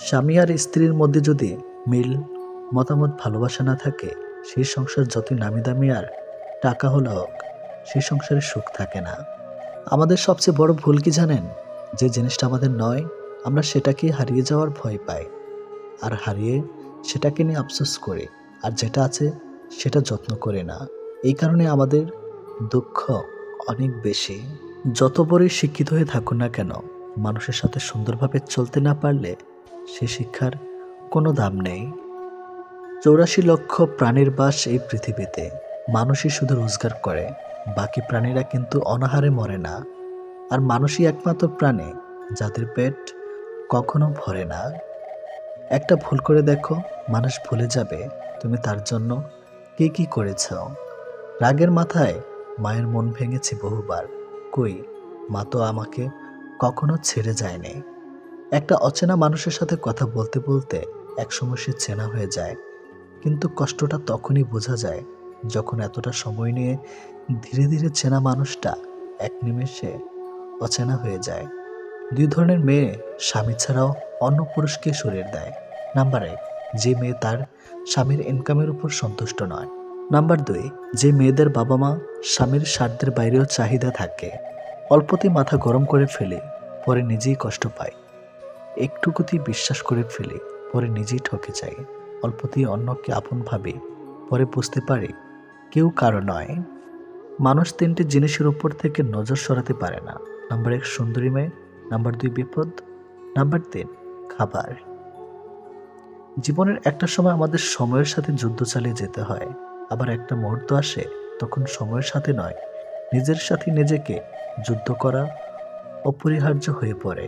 স্বামী আর স্ত্রীর মধ্যে যদি মিল, মতামত, ভালোবাসা না থাকে, সেই সংসার যতই নামি দামি আর টাকা হলো হোক, সেই সংসারে সুখ থাকে না। আমাদের সবচেয়ে বড় ভুল কি জানেন? যে জিনিসটা আমাদের নয়, আমরা সেটাকে হারিয়ে যাওয়ার ভয় পাই, আর হারিয়ে সেটাকে নিয়ে আফসোস করি, আর যেটা আছে সেটা যত্ন করি না। এই কারণে আমাদের দুঃখ অনেক বেশি। যত বড়ই শিক্ষিত হয়ে থাকুন না কেন, মানুষের সাথে সুন্দরভাবে চলতে না পারলে সে শিক্ষার কোনো দাম নেই। 84 লক্ষ প্রাণীর বাস এই পৃথিবীতে। মানুষই শুধু রোজগার করে, বাকি প্রাণীরা কিন্তু অনাহারে মরে না। আর মানুষই একমাত্র প্রাণী যাদের পেট কখনো ভরে না। একটা ভুল করে দেখো, মানুষ ভুলে যাবে তুমি তার জন্য কি কি করেছ। রাগের মাথায় মায়ের মন ভেঙেছে বহুবার, কই মা তো আমাকে কখনো ছেড়ে যায়নি। একটা অচেনা মানুষের সাথে কথা বলতে বলতে একসময় সে চেনা হয়ে যায়, কিন্তু কষ্টটা তখনই বোঝা যায় যখন এতটা সময় নিয়ে ধীরে ধীরে চেনা মানুষটা এক নিমেষে অচেনা হয়ে যায়। 2 ধরনের মেয়ে স্বামী ছাড়াও অন্য পুরুষকে সরিয়ে দেয়। নাম্বার 1, যে মেয়ে তার স্বামীর ইনকামের উপর সন্তুষ্ট নয়। নাম্বার 2, যে মেয়েদের বাবা মা স্বামীর স্বার্থের বাইরেও চাহিদা থাকে। অল্পতেই মাথা গরম করে ফেলে, পরে নিজেই কষ্ট পায়। একটুকুতেই বিশ্বাস করে ফেলে, পরে নিজেই ঠকে যায়। অল্পতেই অন্যকে আপন ভাবে, পরে বুঝতে পারে কেউ কারো নয়। মানুষ 3টে জিনিসের উপর থেকে নজর সরাতে পারে না। নাম্বার 1 সুন্দরী মেয়ে, নাম্বার 2 বিপদ, নাম্বার 3 খাবার। জীবনের একটা সময় আমাদের সময়ের সাথে যুদ্ধ চালিয়ে যেতে হয়, আবার একটা মুহূর্ত আসে তখন সময়ের সাথে নয়, নিজের সাথে নিজেকে যুদ্ধ করা অপরিহার্য হয়ে পড়ে।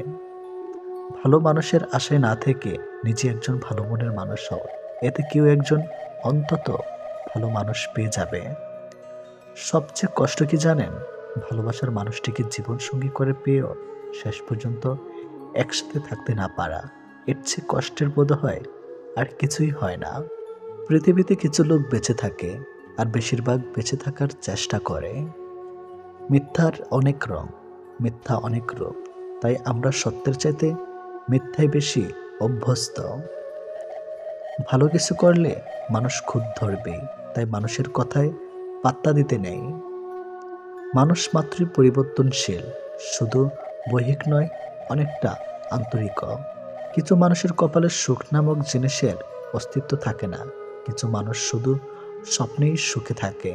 ভালো মানুষের আশায় না থেকে নিজে একজন ভালো মনের মানুষ হও, এতে কেউ একজন অন্তত ভালো মানুষ পেয়ে যাবে। সবচেয়ে কষ্ট কি জানেন? ভালোবাসার মানুষটিকে জীবনসঙ্গী করে পেয়েও শেষ পর্যন্ত একসাথে থাকতে না পারা। এর চেয়ে কষ্টের বোধ হয় আর কিছুই হয় না। পৃথিবীতে কিছু লোক বেঁচে থাকে, আর বেশিরভাগ বেঁচে থাকার চেষ্টা করে। মিথ্যার অনেক রং, মিথ্যা অনেক রূপ, তাই আমরা সত্যের চাইতে মিথ্যায় বেশি অভ্যস্ত। ভালো কিছু করলে মানুষ খুদ ধরবে, তাই মানুষের কথায় পাত্তা দিতে নেই। মানুষ মাত্রই পরিবর্তনশীল, শুধু বৈহিক নয়, অনেকটা আন্তরিক। কিছু মানুষের কপালে সুখ নামক জিনিসের অস্তিত্ব থাকে না, কিছু মানুষ শুধু স্বপ্নেই সুখে থাকে।